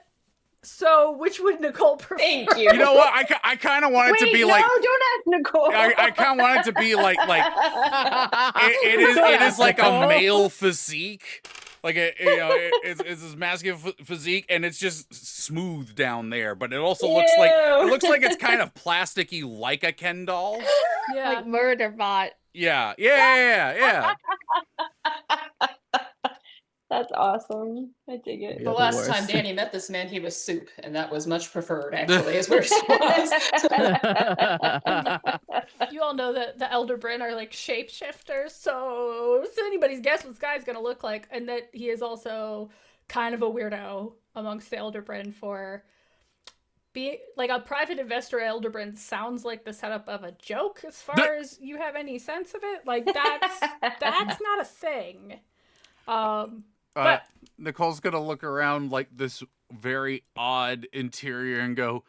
So, which would Nicoal prefer? Thank you. You know what? I kind of want it to be no, like. don't ask Nicoal. I kind of want it to be like it is like a male physique, like it's this masculine physique, and it's just smooth down there, but it also looks like it's kind of plasticky, like a Ken doll. Yeah. Like murder bot. Yeah. That's awesome. I dig it. The You're the last time worst. Dani met this man, he was soup, and that was much preferred, actually, is where she was. You all know that the Elder Bryn are like shapeshifters, so it's anybody's guess what this guy's gonna look like, and that he is also kind of a weirdo amongst the Elder Bryn for being like a private investor. Elder Bryn sounds like the setup of a joke, as far as you have any sense of it. Like that's not a thing. But Nicole's gonna look around like this very odd interior and go,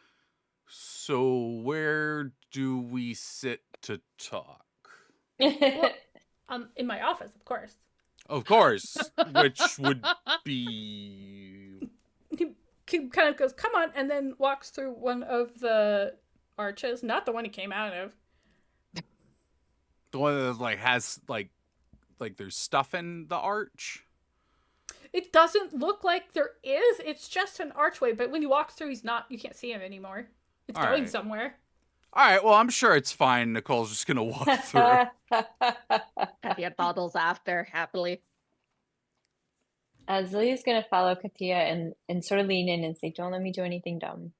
so where do we sit to talk? well, in my office, of course. Of course, which would be... He kind of goes, "Come on," and then walks through one of the arches, not the one he came out of. The one that like has like there's stuff in the arch. It doesn't look like there is. It's just an archway, but when you walk through, you can't see him anymore. It's All going right. somewhere. All right, well, I'm sure it's fine. Nicole's just gonna walk through. Katia toddles after happily. Zillia's gonna follow Katia and sort of lean in and say, "Don't let me do anything dumb."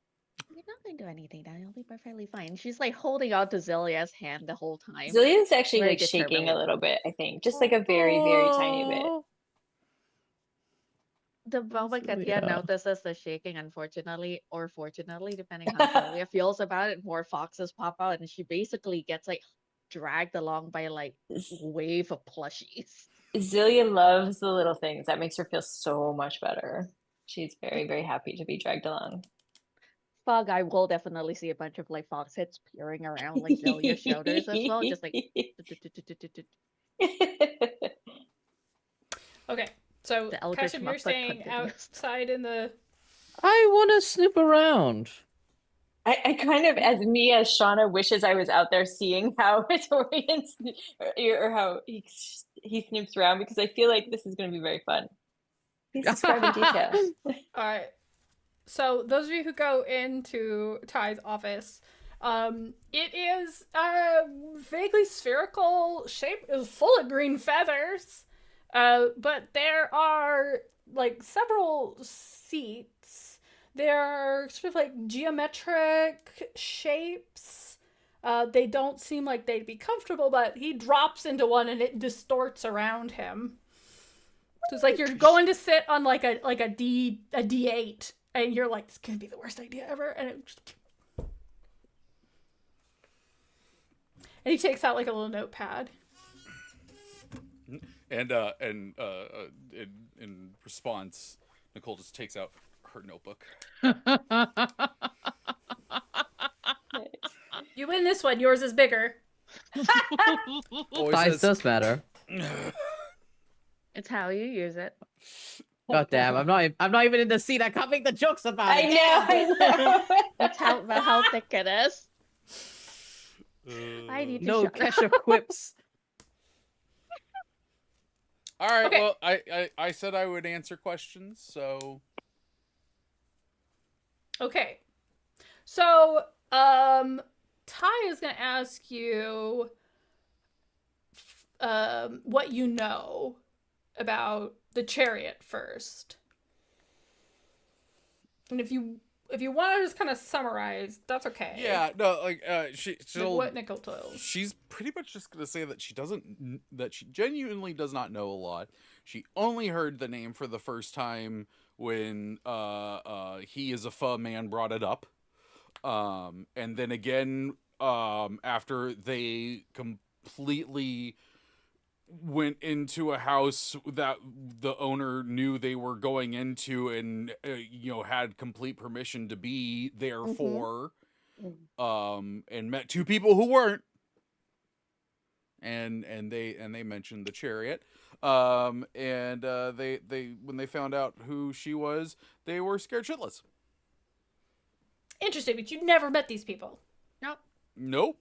You're not going to do anything, Dani. You'll be perfectly fine. She's like holding on to Zillia's hand the whole time. Zillia's actually Very like shaking a determined. little bit, I think, just like a very, very tiny bit. The moment Katia Zillia. notices the shaking, unfortunately, or fortunately, depending how Zillia feels about it, more foxes pop out, and she basically gets like dragged along by like a wave of plushies. Zillia loves the little things. That makes her feel so much better. She's very, very happy to be dragged along. Fog, I will definitely see a bunch of like fox heads peering around like Zillia's shoulders as well, just like. Okay, so The Eldritch Kashyap, you're Muppet staying continues. outside in the. I want to snoop around. I kind of, as Shauna wishes I was out there seeing how Dorian or how he snoops around, because I feel like this is going to be very fun. Please describe in detail. All right. So those of you who go into Ty's office, it is a vaguely spherical shape, is full of green feathers, but there are like several seats. There are sort of like geometric shapes. They don't seem like they'd be comfortable, but he drops into one and it distorts around him. So it's like you're going to sit on like a D8, and you're like, this could be the worst idea ever, and he takes out like a little notepad. And in response, Nicole just takes out her notebook. You win this one. Yours is bigger. Size does matter. It's how you use it. God damn, I'm not even in the seat. I can't make the jokes about it. I know. It's how thick it is. I need to No shut Kesha quips. All right, Okay. well, I said I would answer questions, so... Okay. So, Ty is going to ask you what you know about the Chariot first. And if you want to just kind of summarize, that's okay. Yeah, no, like, she'll... What Nicoal told. She's pretty much just gonna say that she genuinely does not know a lot. She only heard the name for the first time when he is a pho man brought it up, and then again after they completely went into a house that the owner knew they were going into and had complete permission to be there for, and met two people who weren't, and they mentioned the Chariot, and they when they found out who she was, they were scared shitless. Interesting, but you never met these people. Nope.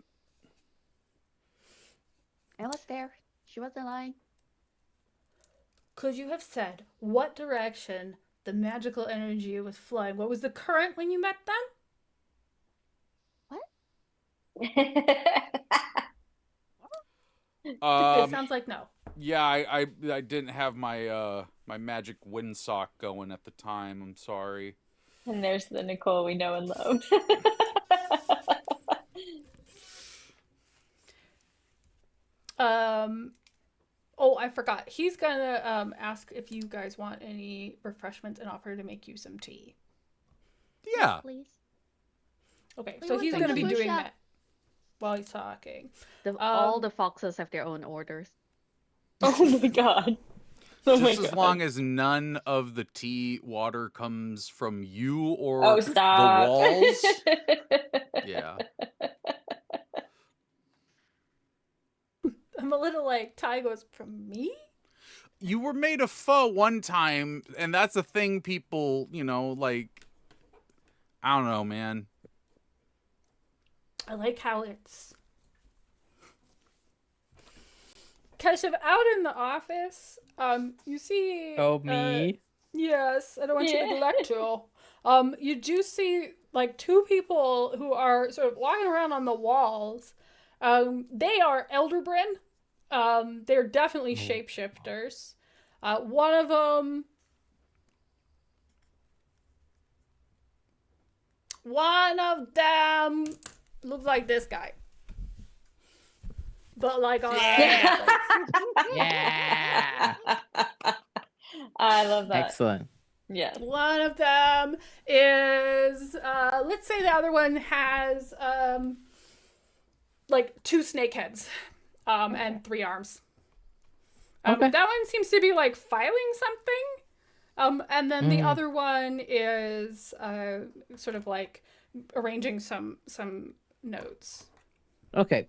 I was there. She wasn't lying. Could you have said what direction the magical energy was flowing? What was the current when you met them? It sounds like no. Yeah, I didn't have my my magic windsock going at the time. I'm sorry. And there's the Nicoal we know and love. Oh, I forgot. He's gonna ask if you guys want any refreshments and offer to make you some tea. Yeah. Please. Okay, We so would he's like gonna to be push doing that. that while he's talking. All the foxes have their own orders. Oh my god. Oh my Just as god. long as none of the tea water comes from you or Oh, the stop. walls. Yeah. I'm a little like, Ty goes, from me? You were made a foe one time, and that's a thing people, like, I don't know, man. I like how it's kind of out in the office. You see. Oh, me? Yes, I don't want you to Yeah. neglect you. You do see like two people who are sort of walking around on the walls. They are Elderbryn. They're definitely shapeshifters. One of them looks like this guy. But like on Yeah. I love that. Excellent. Yes. One of them is let's say the other one has like 2 snake heads and 3 arms. Okay. That one seems to be like filing something. And then the other one is sort of like arranging some notes. Okay.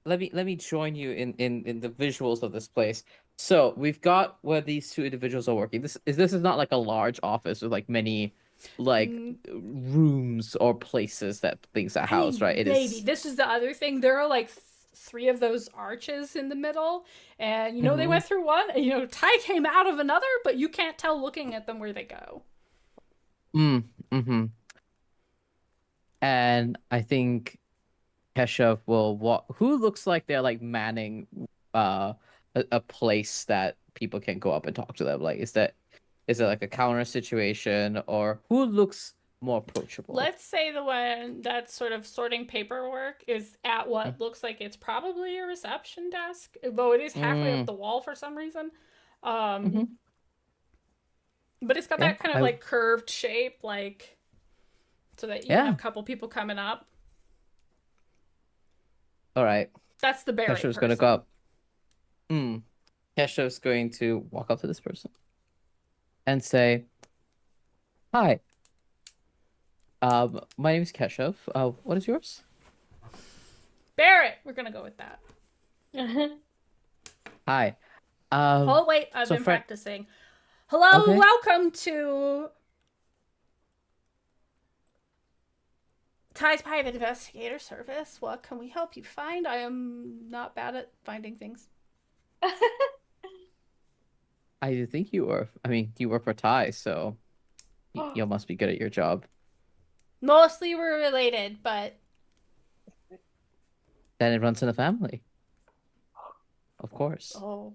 Let me join you in the visuals of this place. So we've got where these two individuals are working. This is not like a large office with like many rooms or places that things are housed, right? It Maybe. is. This is the other thing. There are like 3 of those arches in the middle, and they went through one, and Ty came out of another, but you can't tell looking at them where they go. And I think Keshav will walk. Who looks like they're like manning a place that people can go up and talk to them? Like, is it like a counter situation, or who looks more approachable? Let's say the one that's sort of sorting paperwork is at what looks like it's probably a reception desk, though it is halfway up the wall for some reason. But it's got that kind of like curved shape, like so that you have a couple people coming up. All right. That's the Barry Keshav's person. gonna go up. Keshav's going to walk up to this person and say, "Hi. My name is Keshav. What is yours?" Barrett. We're gonna go with that. Hi. Oh wait, I've been practicing. Hello, welcome to Ty's Private Investigator Service. What can we help you find? I am not bad at finding things. I think you were. I mean, you work for Ty, so you must be good at your job. Mostly we're related, but Then it runs in the family. Of course. oh,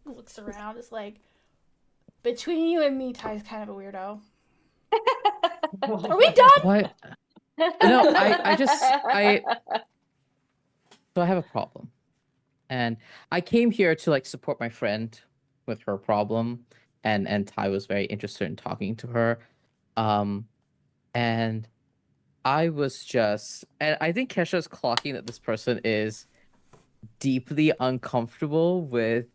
looks around. It's like between you and me, Ty's kind of a weirdo. Are we done? What? No, so I have a problem. And I came here to like support my friend with her problem, and Ty was very interested in talking to her. And I was just, and I think Kesha's clocking that this person is deeply uncomfortable with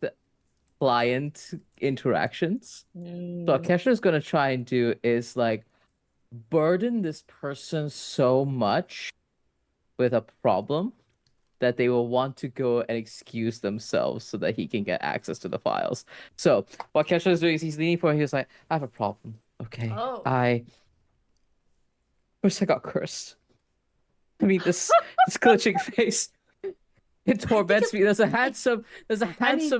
client interactions. So what Kesha's gonna try and do is like burden this person so much with a problem that they will want to go and excuse themselves so that he can get access to the files. So what Kesha is doing is he's leaning forward. He was like, "I have a problem. Okay, Oh. first I got cursed. I mean this glitching face. It torments me. There's a handsome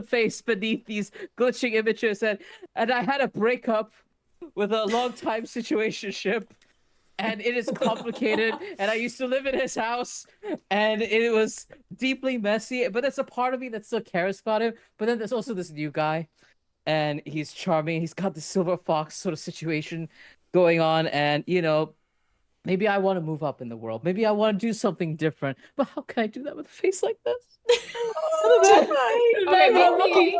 face beneath these glitching images, and I had a breakup with a long time situationship, and it is complicated. And I used to live in his house, and it was deeply messy. But there's a part of me that still cares about him. But then there's also this new guy, and he's charming. He's got the silver fox sort of situation going on, and maybe I want to move up in the world. Maybe I want to do something different. But how can I do that with a face like this? Okay,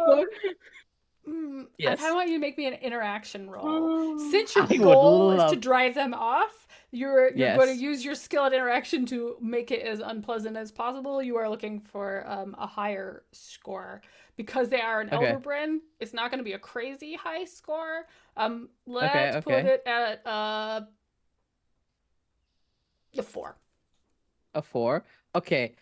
Yes. I kind of want you to make me an interaction roll. Since your I would goal is to love- drive them off, you're Yes. going to use your skill at interaction to make it as unpleasant as possible. You are looking for a higher score. Because they are an Okay. Elderbrand, it's not going to be a crazy high score. Let's put okay. it at a 4. A 4? Okay.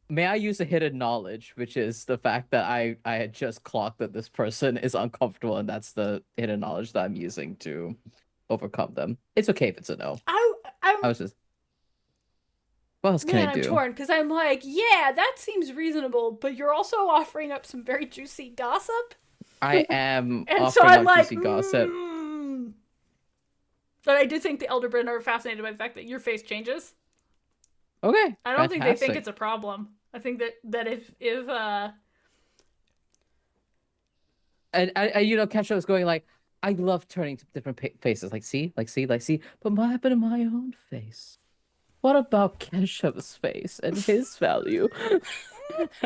May I use a hidden knowledge, which is the fact that I had just clocked that this person is uncomfortable, and that's the hidden knowledge that I'm using to overcome them. It's okay if it's a no. I was just... What else can I do? I'm torn because I'm like, yeah, that seems reasonable, but you're also offering up some very juicy gossip. I am and offering so I'm up like, juicy gossip. But I do think the Elderbrand are fascinated by the fact that your face changes. Okay. I don't think they think fantastic. it's a problem. I think that if and Kesha was going like, I love turning to different faces. Like, see. But what happened to my own face? What about Kesha's face and his value?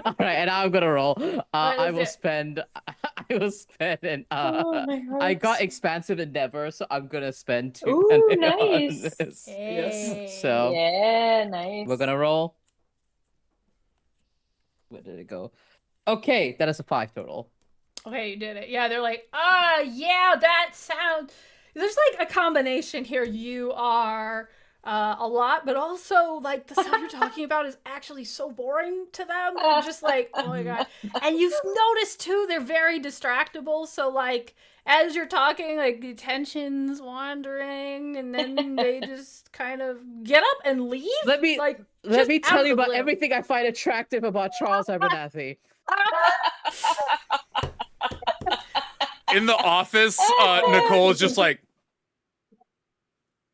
All right, and I'm gonna roll. I will spend and I got expansive endeavor, so I'm gonna spend 2 Ooh, on nice. this. Hey. Yes. So Yeah, nice. we're gonna roll. Where did it go? Okay, that is a 5 total. Okay, you did it. Yeah, they're like, yeah, that sounds. There's like a combination here. You are a lot, but also like the stuff you're talking about is actually so boring to them. They're just like, oh my god. And you've noticed too, they're very distractible. So like, as you're talking, like the attention's wandering, and then they just kind of get up and leave. Let me tell you about everything I find attractive about Charles Abernathy. In the office, Nicoal is just like,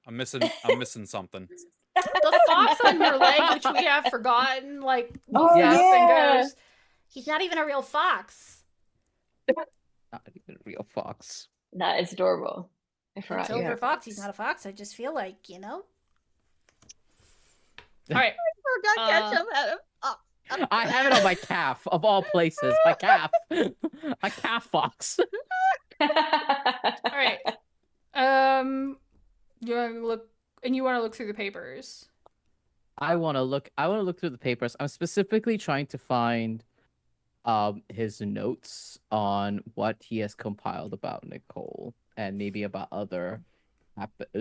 I'm missing something. The fox on your leg, which we have forgotten, like, Oh, looks up yeah. and goes, he's not even a real fox. Not even a real fox. That is adorable. I forgot. Silver you have fox, he's not a fox. I just feel like, All right. Forgot ketchup had a I have it on my calf, of all places. My calf. A calf fox. All right. You want to look, and you want to look through the papers. I want to look through the papers. I'm specifically trying to find his notes on what he has compiled about Nicoal and maybe about other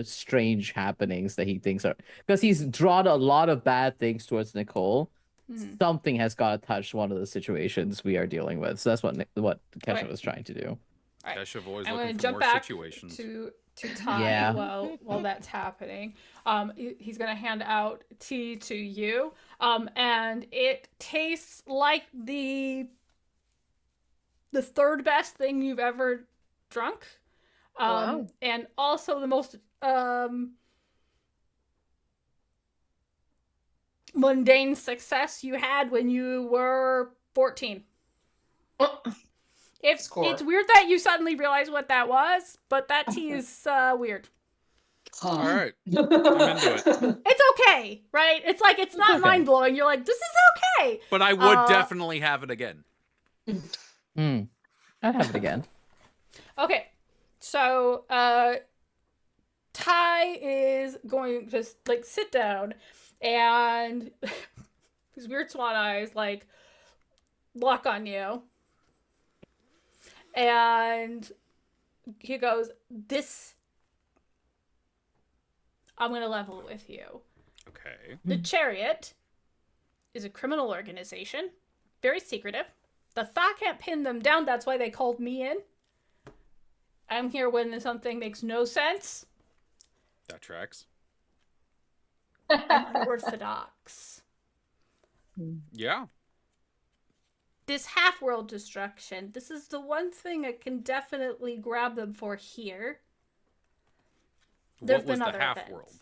strange happenings that he thinks are, because he's drawn a lot of bad things towards Nicoal. Mhm. Something has got to touch one of the situations we are dealing with. So that's what Kesha Okay. was trying to do. All right. Kesha always I'm looking going to for jump more back situations. to Ty Yeah. while that's happening. He's going to hand out tea to you. And it tastes like the third best thing you've ever drunk. Wow. And also the most mundane success you had when you were 14. It's weird that you suddenly realize what that was, but that tea is weird. All right, I'm into it. It's okay, right? It's like, it's not okay. mind-blowing. You're like, this is okay. But I would definitely have it again. I'd have it again. Okay, so Ty is going to like sit down, and his weird swan eyes like lock on you, and he goes, "This, I'm gonna level with you. Okay. The Chariot is a criminal organization, very secretive. The Thaw can't pin them down. That's why they called me in. I'm here when something makes no sense. That tracks. I'm unorthodox. Yeah. This half-world destruction, this is the one thing I can definitely grab them for here. There's What was been the other half events. world?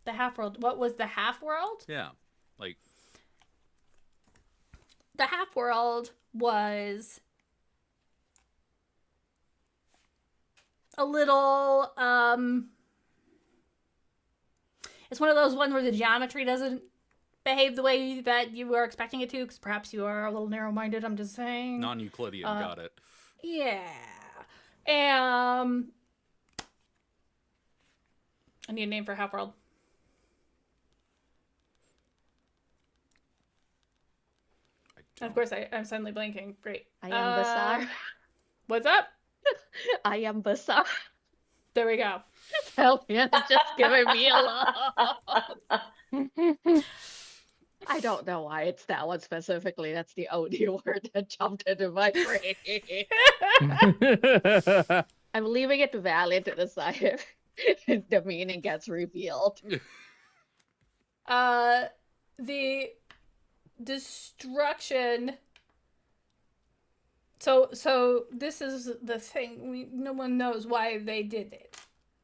The half-world. What was the half-world? Yeah. Like, The half-world was a little, it's one of those ones where the geometry doesn't behave the way that you were expecting it to, because perhaps you are a little narrow-minded, I'm just saying. non-Euclidean, got it. Yeah. I need a name for half-world. And of course, I'm suddenly blanking. Great. I am bizarre. What's up? I am bizarre. There we go. Hellion is just giving me a lot. I don't know why it's that one specifically. That's the only word that jumped into my brain. I'm leaving it valid to decide if the meaning gets revealed. The destruction. So this is the thing. No one knows why they did it,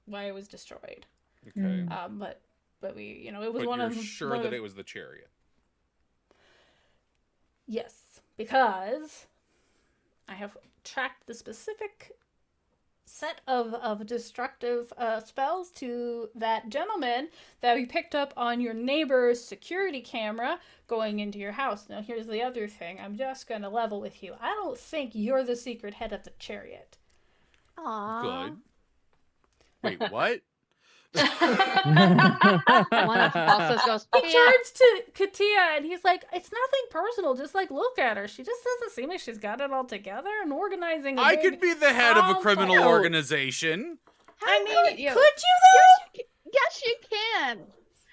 why it was destroyed. Okay. But we, it was But one you're of sure one that of, it was the Chariot? Yes, because I have tracked the specific set of destructive spells to that gentleman that we picked up on your neighbor's security camera going into your house. Now, here's the other thing. I'm just going to level with you. I don't think you're the secret head of the Chariot. Aww. Good. Wait, what? One of the boxes goes, He "Yeah." turns to Katia and he's like, it's nothing personal. Just like look at her. She just doesn't seem like she's got it all together and organizing. I could be the head of a criminal complex- organization. I mean, you? could you though? Yes, you can.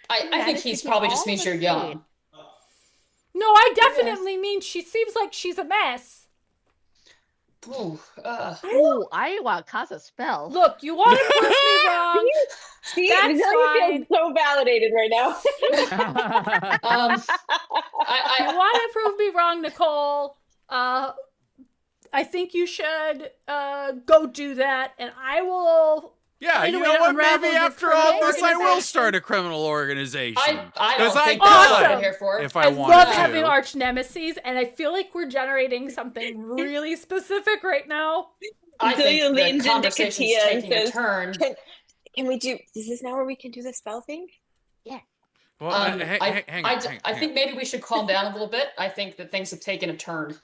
I think managed to he's keep probably all just means the you're shade. young. No, I definitely mean she seems like she's a mess. Ooh, Ooh, I want to cast a spell. Look, you want to prove me wrong. See, That's Zelia fine. feels so validated right now. I You want to prove me wrong, Nicoal. I think you should go do that, and I will. Yeah, Find a you way know to what? unravel Maybe your after all criminal this, I will organization. start a criminal organization. I 'Cause don't I think that's what could. I'm here for. If I I wanted love to. having arch nemesis, and I feel like we're generating something really specific right now. I Zelia think the leans into conversation's Katia and taking a says, turn. Can we do? Is this now where we can do the spell thing? Well, hang I on. think maybe we should calm down a little bit. I think that things have taken a turn.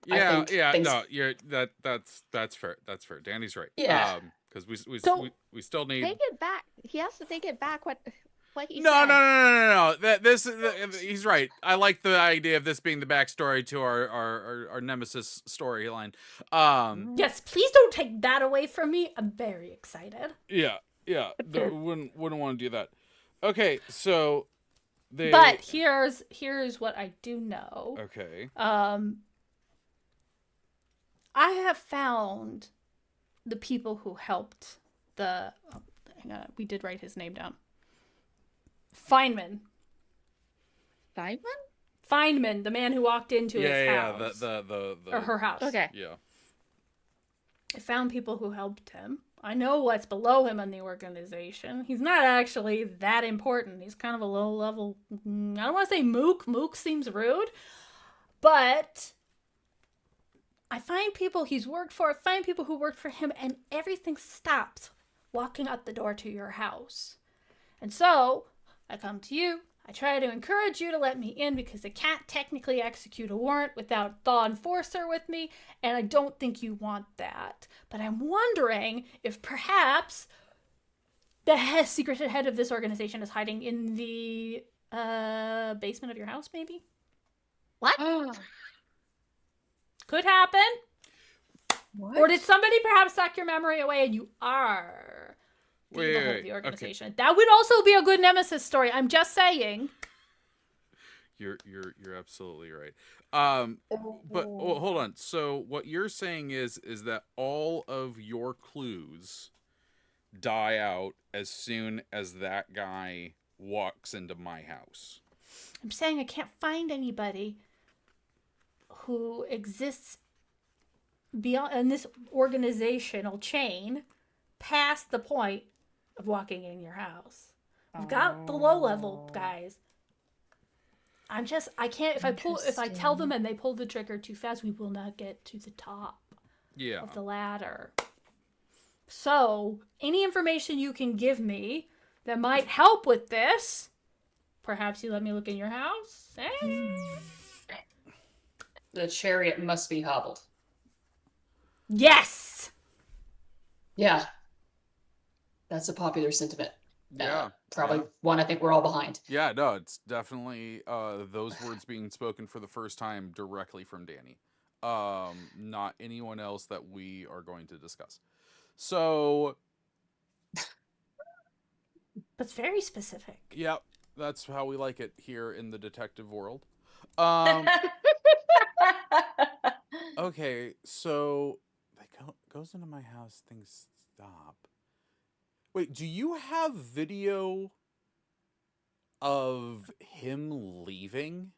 Yeah, think yeah, things- no, that's fair. That's fair. Danny's right. Yeah. Because we still need. Take it back. He has to take it back. What he No. said. He's right. I like the idea of this being the backstory to our nemesis storyline. Yes, please don't take that away from me. I'm very excited. Yeah. Wouldn't want to do that. Okay, so they. But here's what I do know. Okay. I have found the people who helped the. Oh, hang on, we did write his name down. Feynman, the man who walked into his house. The or her house. Okay. Yeah. I found people who helped him. I know what's below him in the organization. He's not actually that important. He's kind of a low level. I don't want to say mook. Mook seems rude. But I find people he's worked for. I find people who worked for him, and everything stops walking out the door to your house. And so I come to you. I try to encourage you to let me in because I can't technically execute a warrant without Thaw Enforcer with me, and I don't think you want that. But I'm wondering if perhaps secret head of this organization is hiding in the basement of your house, maybe? What? Could happen. What? Or did somebody perhaps suck your memory away and you are the evil head of the organization? Okay. That would also be a good nemesis story. I'm just saying. You're absolutely right. But hold on. So what you're saying is that all of your clues die out as soon as that guy walks into my house. I'm saying I can't find anybody who exists beyond in this organizational chain past the point of walking in your house. We've got the low level guys. I can't, if I tell them and they pull the trigger too fast, we will not get to the top of the ladder. So, any information you can give me that might help with this, perhaps you let me look in your house? The chariot must be hobbled. Yes! Yeah. That's a popular sentiment. Yeah. Probably one I think we're all behind. Yeah, no, it's definitely those words being spoken for the first time directly from Dani. Not anyone else that we are going to discuss. So that's very specific. Yep, that's how we like it here in the detective world. Okay, so goes into my house, things stop. Wait, do you have video of him leaving?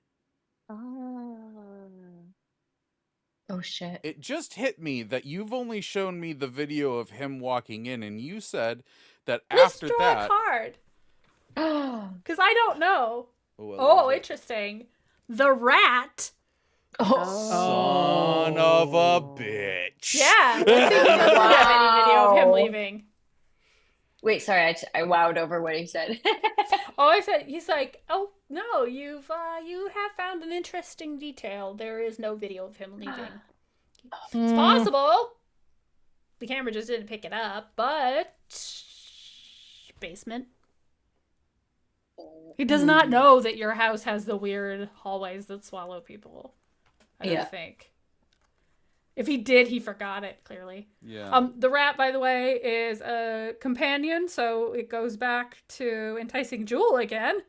Oh shit. It just hit me that you've only shown me the video of him walking in, and you said that after Let's draw that... a card. Because I don't know. Oh, interesting. The rat. Son of a bitch. Yeah. Let's see if he doesn't have any video of him leaving. Wait, sorry, I wowed over what he said. I said, he's like, oh no, you have found an interesting detail. There is no video of him leaving. It's possible. The camera just didn't pick it up, but basement. He does not know that your house has the weird hallways that swallow people. I don't think. If he did, he forgot it, clearly. Yeah. The rat, by the way, is a companion, so it goes back to enticing Jewel again,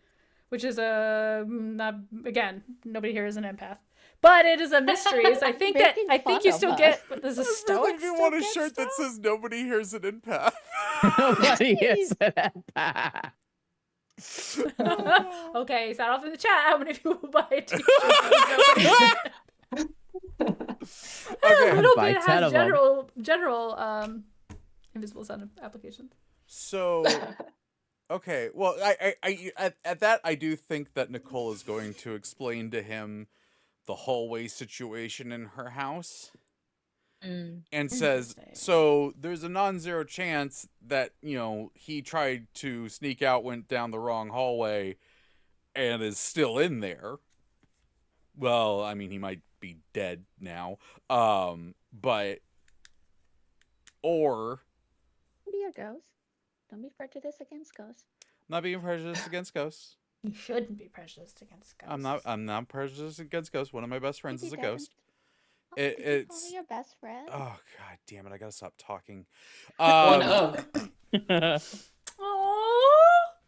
which is again, nobody here is an empath. But it is a mystery. I think you still get, there's a stoic. I really want a shirt that says nobody here's an empath. Nobody here's an empath. Okay, sound off in the chat how many people buy a t-shirt. Okay. A little Buy bit 10 has of general invisible sound applications. So, okay. Well, I at that I do think that Nicoal is going to explain to him the hallway situation in her house. And says, so there's a non-zero chance that, he tried to sneak out, went down the wrong hallway, and is still in there. Well, I mean, he might be dead now. But, or... Be a ghost. Don't be prejudiced against ghosts. Not being prejudiced against ghosts. You shouldn't be prejudiced against ghosts. I'm not prejudiced against ghosts. One of my best friends is a ghost. It's only your best friend. Oh god damn it! I gotta stop talking. One of.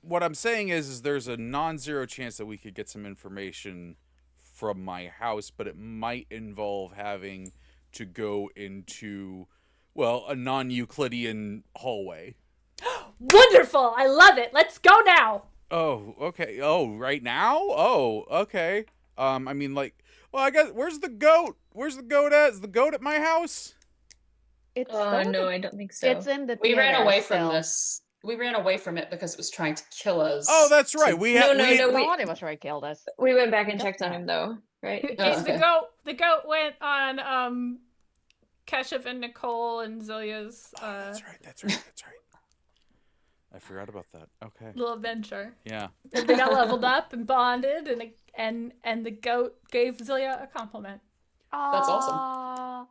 What I'm saying is there's a non-zero chance that we could get some information from my house, but it might involve having to go into, well, a non-Euclidean hallway. Wonderful! I love it. Let's go now. Oh, okay. Oh, right now? Oh, okay. I mean, like, well, I guess, where's the goat? Where's the goat at? Is the goat at my house? It's no, I don't think so. It's in the We ran theater away still. from this. We ran away from it because it was trying to kill us. Oh, that's right. No, Nobody was trying to kill us. we went back and checked on him though, right? Okay. The goat went on Keshav and Nicoal and Zilya's That's right. I forgot about that. Okay. little adventure. Yeah. They got leveled up and bonded, and the goat gave Zilya a compliment. That's awesome.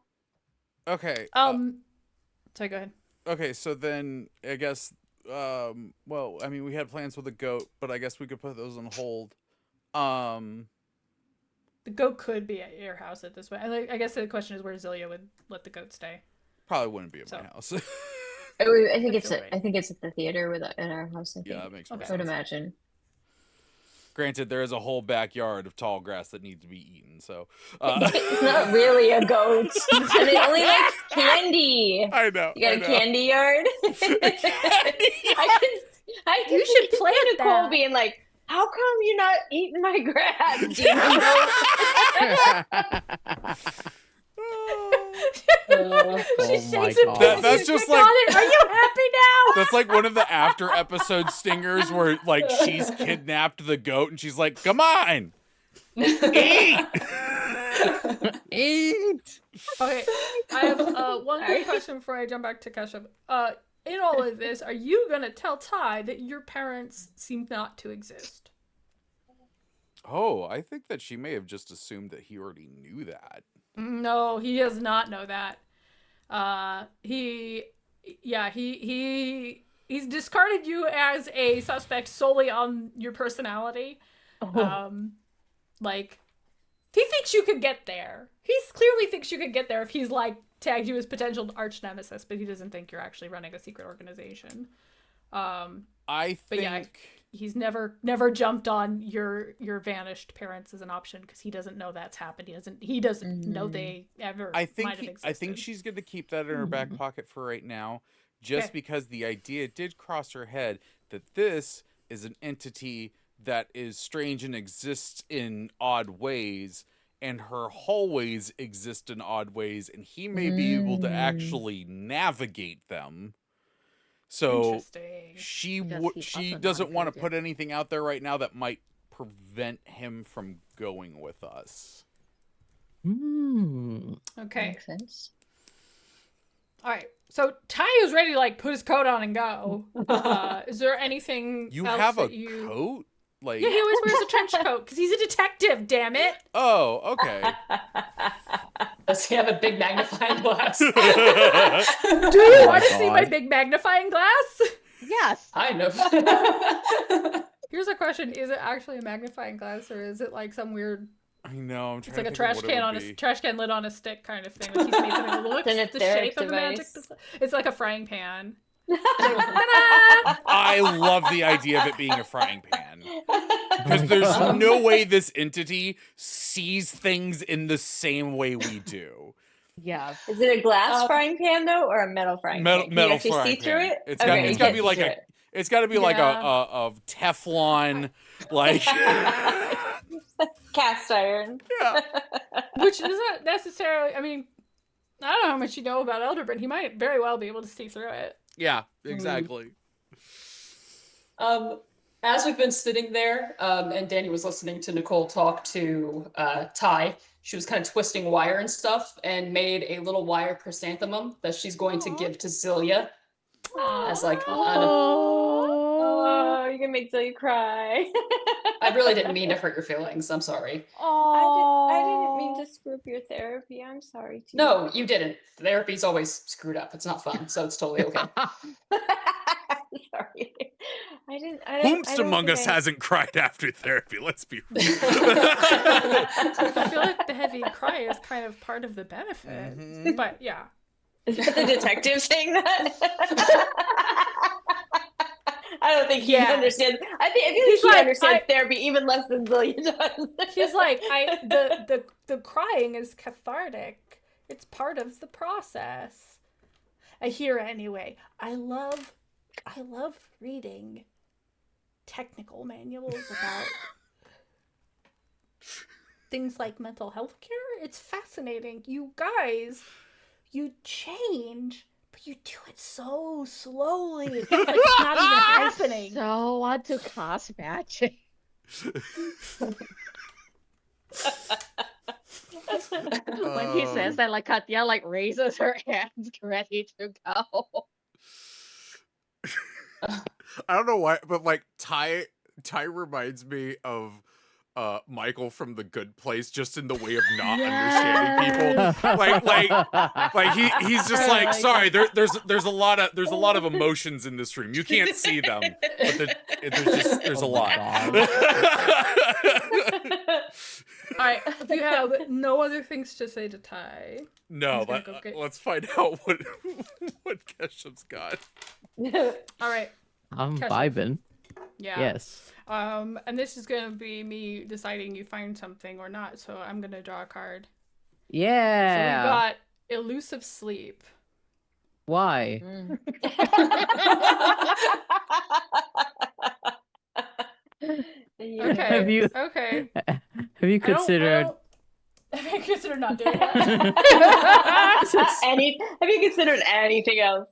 Okay. Sorry, go ahead. Okay, so then I guess well, I mean, we had plans with a goat, but I guess we could put those on hold. Um, The goat could be at your house at this point. I guess the question is where Zilia would let the goat stay. probably wouldn't be at my So. house. I think That's it's all right. I think it's at the theater at our house. I think. Yeah, that makes more Okay. I would sense. imagine. Granted, there is a whole backyard of tall grass that needs to be eaten, so It's not really a goat, and it only likes candy. I know. You got I a know. candy yard? I can You should see plant Nicole that. being like, "How come you're not eating my grass?" Do you know? She Oh my shakes it. God. That's just Pick like- on it. Are you happy now? That's like one of the after episode stingers where like she's kidnapped the goat and she's like, "Come on, eat." Eat. Okay, I have one quick question before I jump back to Keshav. In all of this, are you gonna tell Ty that your parents seem not to exist? Oh, I think that she may have just assumed that he already knew that. No, he does not know that. He's discarded you as a suspect solely on your personality. Like, he thinks you could get there. He clearly thinks you could get there if he's like tagged you as potential arch nemesis, but he doesn't think you're actually running a secret organization. I But think. yeah, he's never jumped on your vanished parents as an option because he doesn't know that's happened. He doesn't know they ever I think might have existed. I think she's going to keep that in her back pocket for right now, just Okay. because the idea did cross her head that this is an entity that is strange and exists in odd ways, and her hallways exist in odd ways, and he may be able to actually navigate them. So Interesting. she Because he she doesn't doesn't want to navigate put anything out there right now that might prevent him from going with us. Okay. Makes sense. All right. So Ty is ready to like put his coat on and go. Is there anything You else have a that you... coat? Like, Yeah, he always wears a trench coat because he's a detective. Damn it! oh, okay. Does he have a big magnifying glass? Do you Oh want to my see my God. big magnifying glass? Yes. Kind of. Here's a question: is it actually a magnifying glass, or is it like some weird? I know. I'm trying It's like to a think trash of what it can would on a be. trash can lid on a stick kind of thing. Like he's making it look It's an the etheric shape of a magic. device. It's like a frying pan. I love the idea of it being a frying pan. Because there's no way this entity sees things in the same way we do. Yeah. Is it a glass frying pan though, or a metal frying pan? Can you Metal actually frying see through pan. it? It's Okay, got you to can't be see like through a it. it's got to be like Yeah. a Teflon like Cast iron. yeah. Which isn't necessarily. I mean, I don't know how much you know about Elder, but he might very well be able to see through it. Yeah, exactly. As we've been sitting there, and Dani was listening to Nicoal talk to Ty, she was kind of twisting wire and stuff and made a little wire chrysanthemum that she's going to give to Zilia as like Oh, you're gonna make Zoe cry. I really didn't mean to hurt your feelings. I'm sorry. I didn't mean to screw up your therapy. I'm sorry. Too. No, you didn't. Therapy's always screwed up. It's not fun, so it's totally okay. Sorry. I Whomst don't among think us I- hasn't cried after therapy? Let's be real. I feel like the heavy cry is kind of part of the benefit. Mhm. But yeah. Is that the detective saying that? I don't think he Yeah. understands. I feel He's like he like, understands therapy even less than Zilia does. He's like, the crying is cathartic. It's part of the process. I hear it anyway. I love reading technical manuals about things like mental health care. It's fascinating. You guys, you change, but you do it so slowly. It feels like it's not even happening. So want to class magic. When he says that, like Katya like raises her hands, ready to go. I don't know why, but like Ty reminds me of Michael from The Good Place, just in the way of not understanding people. He's just like, sorry, there's a lot of emotions in this room. You can't see them, but there's a lot. All right, if you have no other things to say to Ty. No, let's find out what Keshav's got. All right. I'm Keshav. vibing. Yeah. Yes. And this is gonna be me deciding you find something or not. So I'm gonna draw a card. Yeah. So we got elusive sleep. Why? Okay. Have you Okay. have you considered? Have you considered not doing that? Have you considered anything else?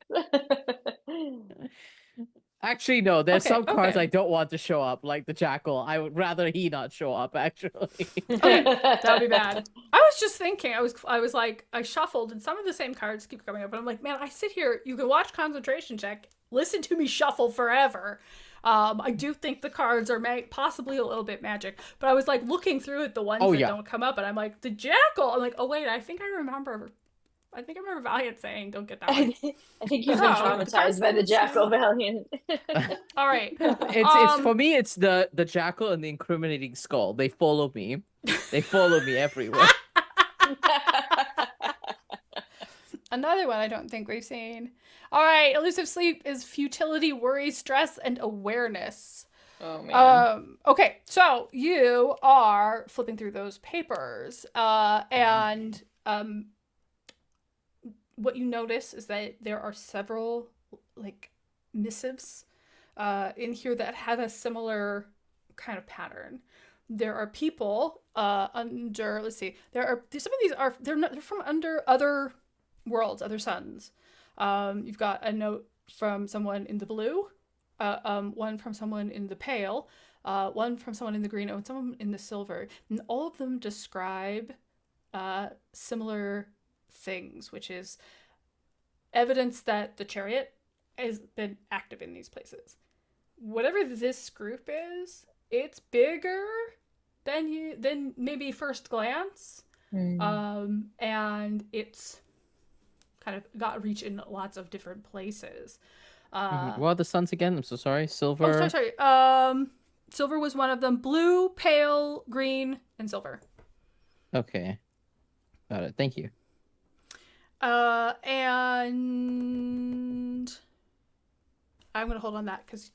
Actually, no. There's Okay, some cards okay. I don't want to show up, like the Jackal. I would rather he not show up. Actually. Okay, that would be bad. I was just thinking. I was like, I shuffled, and some of the same cards keep coming up, and I'm like, man, I sit here. You can watch concentration check, listen to me shuffle forever. I do think the cards are possibly a little bit magic, but I was like looking through at the ones that don't come up, and I'm like, the Jackal. I'm like, oh wait, I think I remember Valiant saying, don't get that one. I think you've been traumatized by the Jackal, Valiant. All right. It's for me. It's the Jackal and the incriminating skull. They follow me. They follow me everywhere. Another one I don't think we've seen. All right, elusive sleep is futility, worry, stress, and awareness. Oh man. Okay, so you are flipping through those papers, and what you notice is that there are several like missives in here that have a similar kind of pattern. There are people under. Let's see. There are some of these are they're from under other worlds, other suns. You've got a note from someone in the blue, one from someone in the pale, one from someone in the green, and someone in the silver. And all of them describe similar things, which is evidence that the Chariot has been active in these places. Whatever this group is, it's bigger than maybe first glance, and it's kind of got reach in lots of different places. What are the suns again? I'm so sorry. Silver. Oh, sorry. Silver was one of them. Blue, pale, green, and silver. Okay. Got it. Thank you. And I'm gonna hold on that because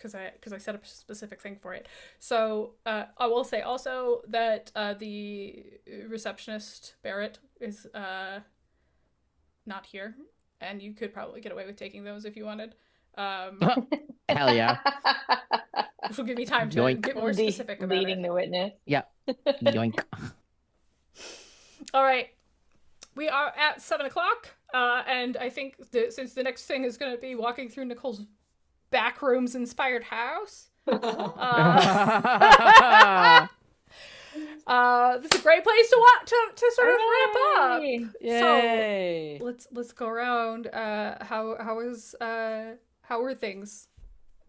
I set up a specific thing for it. So I will say also that the receptionist Barrett is not here, and you could probably get away with taking those if you wanted. Hell yeah. Which will give me time to get more specific about leading the witness. Yeah. Yoink. All right. We are at 7:00, and I think since the next thing is going to be walking through Nicoal's backrooms inspired house, this is a great place to sort of wrap up. Yay! So let's go around. How were things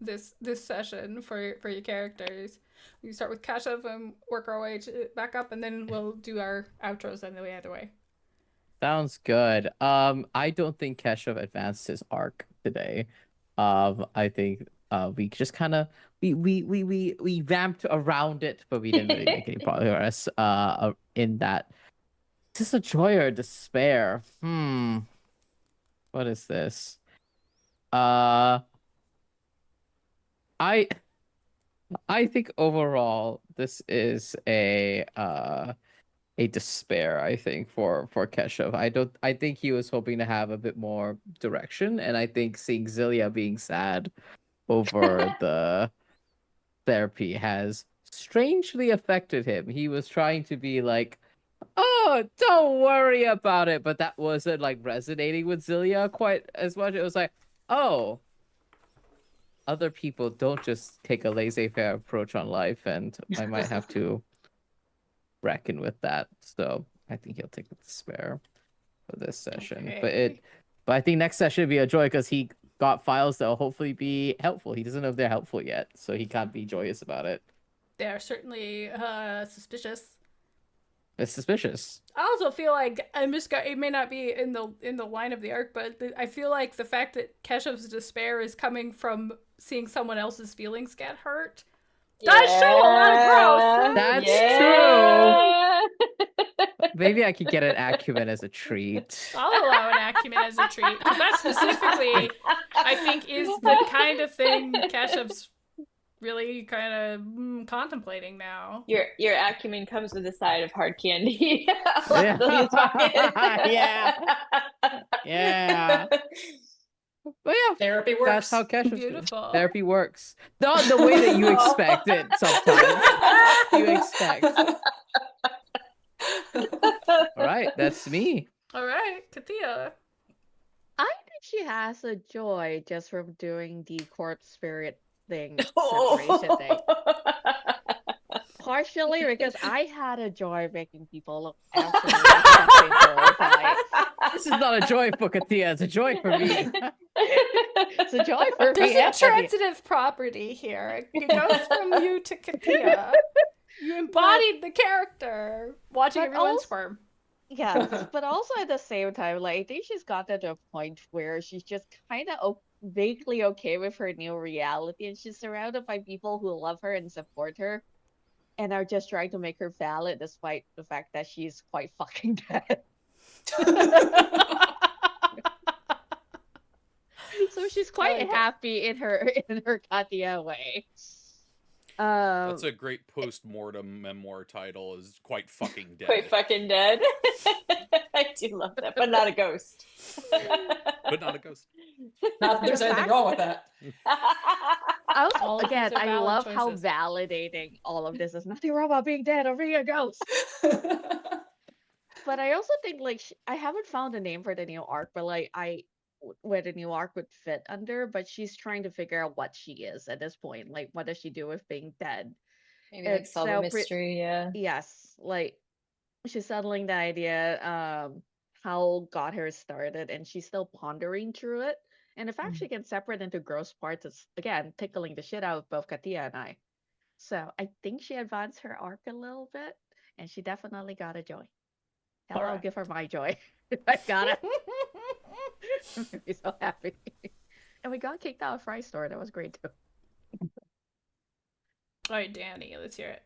this session for your characters? We start with Keshav and work our way back up, and then we'll do our outros and the other way. Sounds good. I don't think Keshav advanced his arc today. I think we just kind of we vamped around it, but we didn't really make any progress. In that, is this a joy or despair? What is this? I think overall this is a despair, I think, for Keshav. I think he was hoping to have a bit more direction, and I think seeing Zilia being sad over the therapy has strangely affected him. He was trying to be like, oh, don't worry about it, but that wasn't like resonating with Zilia quite as much. It was like, oh, other people don't just take a laissez-faire approach on life, and I might have to reckon with that. So I think he'll take the despair for this session. Okay. But I think next session will be a joy because he got files that will hopefully be helpful. He doesn't know if they're helpful yet, so he can't be joyous about it. they're certainly suspicious. It's suspicious. I also feel like it may not be in the line of the arc, but I feel like the fact that Keshev's despair is coming from seeing someone else's feelings get hurt does show a lot of growth. That's true. Maybe I could get an acumen as a treat. I'll allow an acumen as a treat, because that specifically, I think, is the kind of thing Keshev's really kind of contemplating now. Your acumen comes with a side of hard candy. Yeah. Yeah. But yeah, Therapy works. that's how Kesha Beautiful. therapy works. Not the way that you expect it sometimes. You expect. All right, that's me. All right, Katia. I think she has a joy just from doing the corpse spirit thing, Oh. separation thing. Partially because I had a joy making people look absolutely fucking horrified. This is not a joy for Katia, it's a joy for me. It's a joy for There's me. a and for the- transitive property here. It goes from you to Katia. You embodied the character, watching But everyone also- squirm. Yes, but also at the same time, like I think she's gotten to a point where she's just kind of vaguely okay with her new reality, and she's surrounded by people who love her and support her, and are just trying to make her valid despite the fact that she's quite fucking dead. So she's quite like it. happy in her Katia way. That's a great post-mortem memoir title, is Quite Fucking Dead. Quite fucking dead. I do love that, but not a ghost. But not a ghost. Not that there's anything wrong with that. Also, All of these again, are I valid love how choices. validating all of this is. Nothing wrong about being dead or being a ghost. But I also think like I haven't found a name for the new arc, but like where the new arc would fit under. But she's trying to figure out what she is at this point. Like, what does she do with being dead? Maybe like It's solve a so mystery, yeah. Yes, like she's settling the idea, how got her started, and she's still pondering through it. And the fact she can separate into gross parts is again tickling the shit out of both Katia and I. So I think she advanced her arc a little bit, and she definitely got a joy. Hell, I'll Alright. give her my joy. I got it. I'm gonna be so happy. And we got kicked out of Fry Store. That was great too. All right, Dani, let's hear it.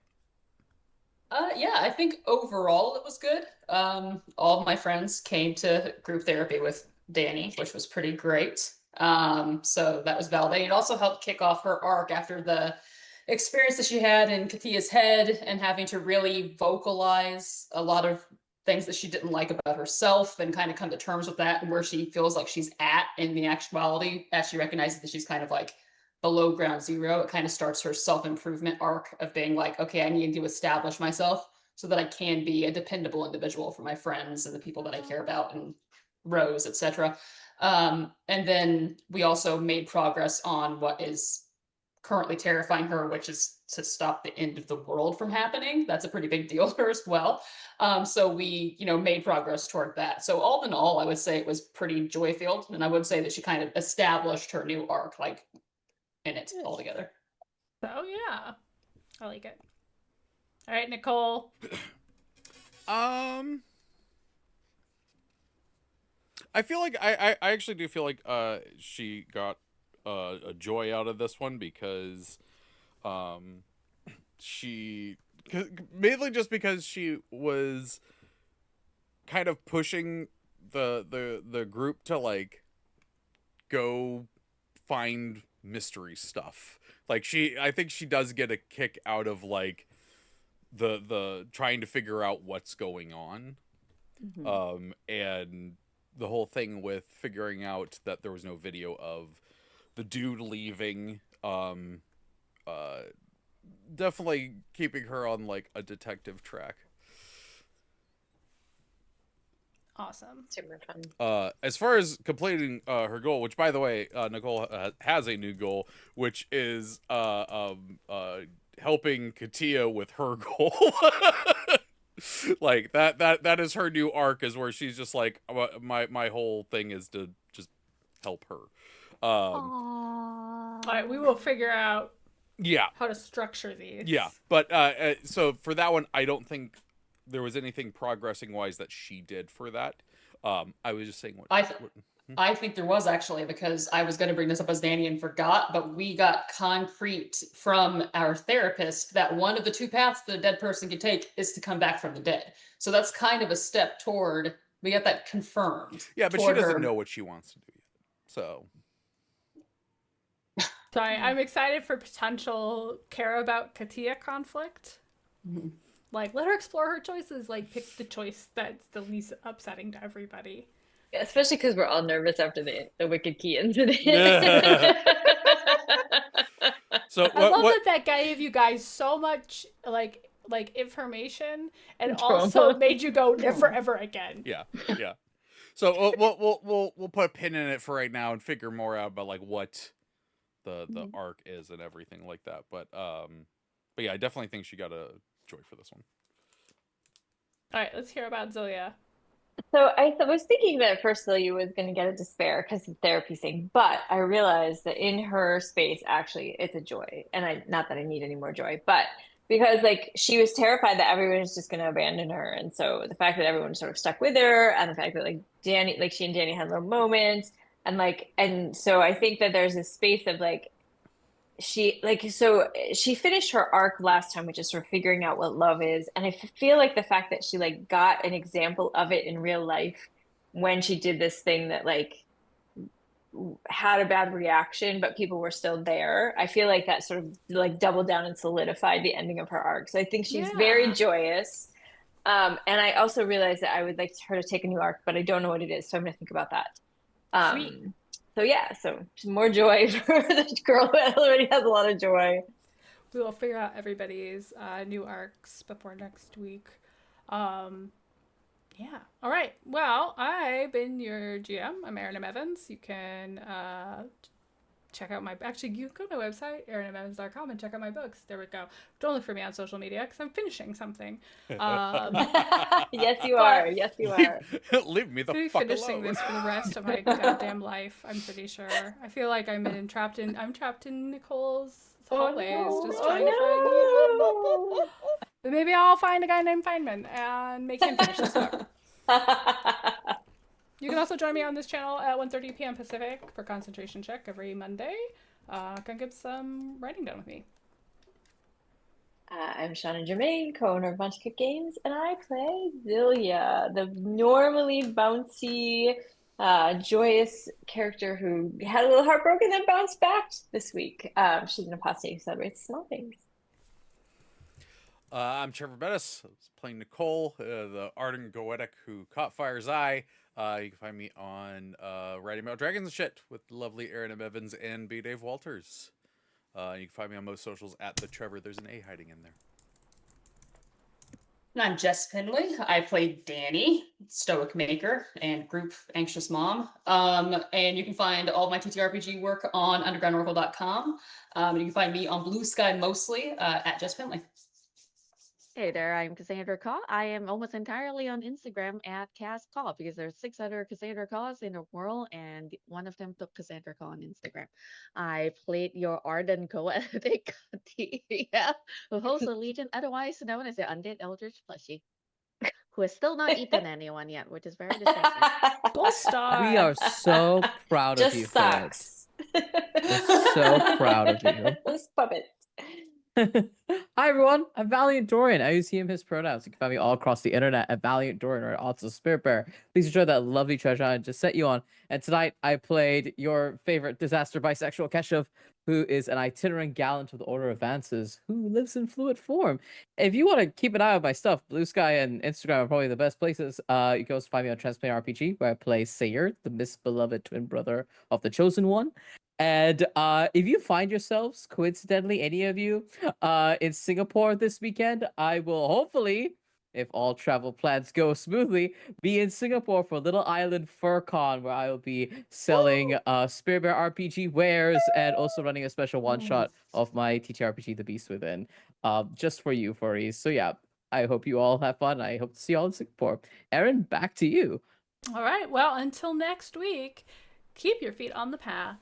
Yeah, I think overall it was good. All of my friends came to group therapy with Dani, which was pretty great. So that was validating. It also helped kick off her arc after the experience that she had in Katia's head and having to really vocalize a lot of things that she didn't like about herself and kind of come to terms with that and where she feels like she's at in the actuality as she recognizes that she's kind of like below ground zero. It kind of starts her self-improvement arc of being like, okay, I need to establish myself so that I can be a dependable individual for my friends and the people that I care about and Rose, etc. And then we also made progress on what is currently terrifying her, which is to stop the end of the world from happening. That's a pretty big deal for her as well. So we, made progress toward that. So all in all, I would say it was pretty joy-filled, and I would say that she kind of established her new arc, like in it altogether. Oh yeah, I like it. All right, Nicoal. I feel like I actually do feel like she got a joy out of this one because she mainly just because she was kind of pushing the group to like go find mystery stuff. Like I think she does get a kick out of like the trying to figure out what's going on. Mm-hmm. And the whole thing with figuring out that there was no video of the dude leaving, definitely keeping her on like a detective track. Awesome. Super fun. As far as completing her goal, which by the way, Nicoal has a new goal, which is helping Katia with her goal. Like that is her new arc, is where she's just like, my whole thing is to just help her. Aww. All right, we will figure out Yeah. how to structure these. Yeah. But so for that one, I don't think there was anything progressing wise that she did for that. I was just saying I think there was actually, because I was going to bring this up as Dani and forgot, but we got concrete from our therapist that one of the two paths the dead person can take is to come back from the dead. So that's kind of a step toward, we got that confirmed. Yeah, but she doesn't know what she wants to do yet. So. Sorry, I'm excited for potential care about Katia conflict. Mm-hmm. Like, let her explore her choices. Like, pick the choice that's the least upsetting to everybody. Yeah, especially because we're all nervous after the Wicked Key incident. So I love that gave you guys so much like information and also made you go never ever again. Yeah. So we'll put a pin in it for right now and figure more out about like what the arc is and everything like that. But yeah, I definitely think she got a joy for this one. All right, let's hear about Zilia. So I was thinking that at first Celia was going to get a despair because of the therapy thing, but I realized that in her space, actually, it's a joy. And not that I need any more joy, but because like she was terrified that everyone was just going to abandon her. And so the fact that everyone sort of stuck with her and the fact that like Dani, like she and Dani had little moments and so I think that there's this space of like, she finished her arc last time, which is sort of figuring out what love is, and I feel like the fact that she like got an example of it in real life when she did this thing that like had a bad reaction but people were still there, I feel like that sort of like doubled down and solidified the ending of her arc. So I think she's very joyous, and I also realized that I would like her to take a new arc, but I don't know what it is, so I'm gonna think about that. Sweet. So yeah, so more joy for the girl who already has a lot of joy. We will figure out everybody's new arcs before next week. Yeah. All right. Well, I've been your GM. I'm Erin M. Evans. You can check out my... Actually, you can go to my website, erinmevans.com, and check out my books. There we go. Don't look for me on social media because I'm finishing something. Yes, you are. Yes, you are. Leave me the I'll be fuck finishing alone. this for the rest of my goddamn life, I'm pretty sure. I feel like I'm trapped in Nicoal's hallways, just trying to find you. But maybe I'll find a guy named Feynman and make him finish this book. You can also join me on this channel at 1:30 p.m. Pacific for Concentration Check every Monday. Come get some writing done with me. I'm Shauna Germain, co-owner of Bunch of Games, and I play Zilia, the normally bouncy, joyous character who had a little heartbroken and bounced back this week. She's an apostate who celebrates small things. I'm Treavor Bettis. I was playing Nicoal, the ardent goetic who caught fire's eye. You can find me on Writing About Dragons and Shit with the lovely Erin M. Evans and B. Dave Walters. You can find me on most socials at the Treavor. There's an A hiding in there. And I'm Jess Finley. I play Dani, Stoic Maker, and Group Anxious Mom. And you can find all of my TTRPG work on undergroundoracle.com. And you can find me on Blue Sky mostly at Jess Finley. Hey there, I'm Cassandra Caw. I am almost entirely on Instagram at Cass Caw because there's 6 other Cassandra Caws in the world, and one of them took Cassandra Caw on Instagram. I played your ardent goetic Katia, who hosts a legion otherwise known as the Undead Eldritch Plushie, who has still not eaten anyone yet, which is very disgusting. Gold star. We are so proud of you for it. We're so proud of you. Those puppets. Hi everyone, I'm Valiant Dorian. I use he him his pronouns. You can find me all across the internet at Valiant Dorian or also Spirit Bear. Please enjoy that lovely treasure I just set you on. And tonight I played your favorite disaster bisexual Keshav, who is an itinerant gallant with the Order of Advances, who lives in fluid form. If you want to keep an eye on my stuff, Blue Sky and Instagram are probably the best places. You can also find me on Transplay RPG, where I play Sayer, the misbeloved twin brother of the Chosen One. And if you find yourselves, coincidentally, any of you, in Singapore this weekend, I will hopefully, if all travel plans go smoothly, be in Singapore for Little Island FurCon, where I will be selling Spirit Bear RPG wares and also running a special one-shot of my TTRPG, The Beast Within, just for you, furries. So yeah, I hope you all have fun. I hope to see you all in Singapore. Erin, back to you. All right. Well, until next week, keep your feet on the path.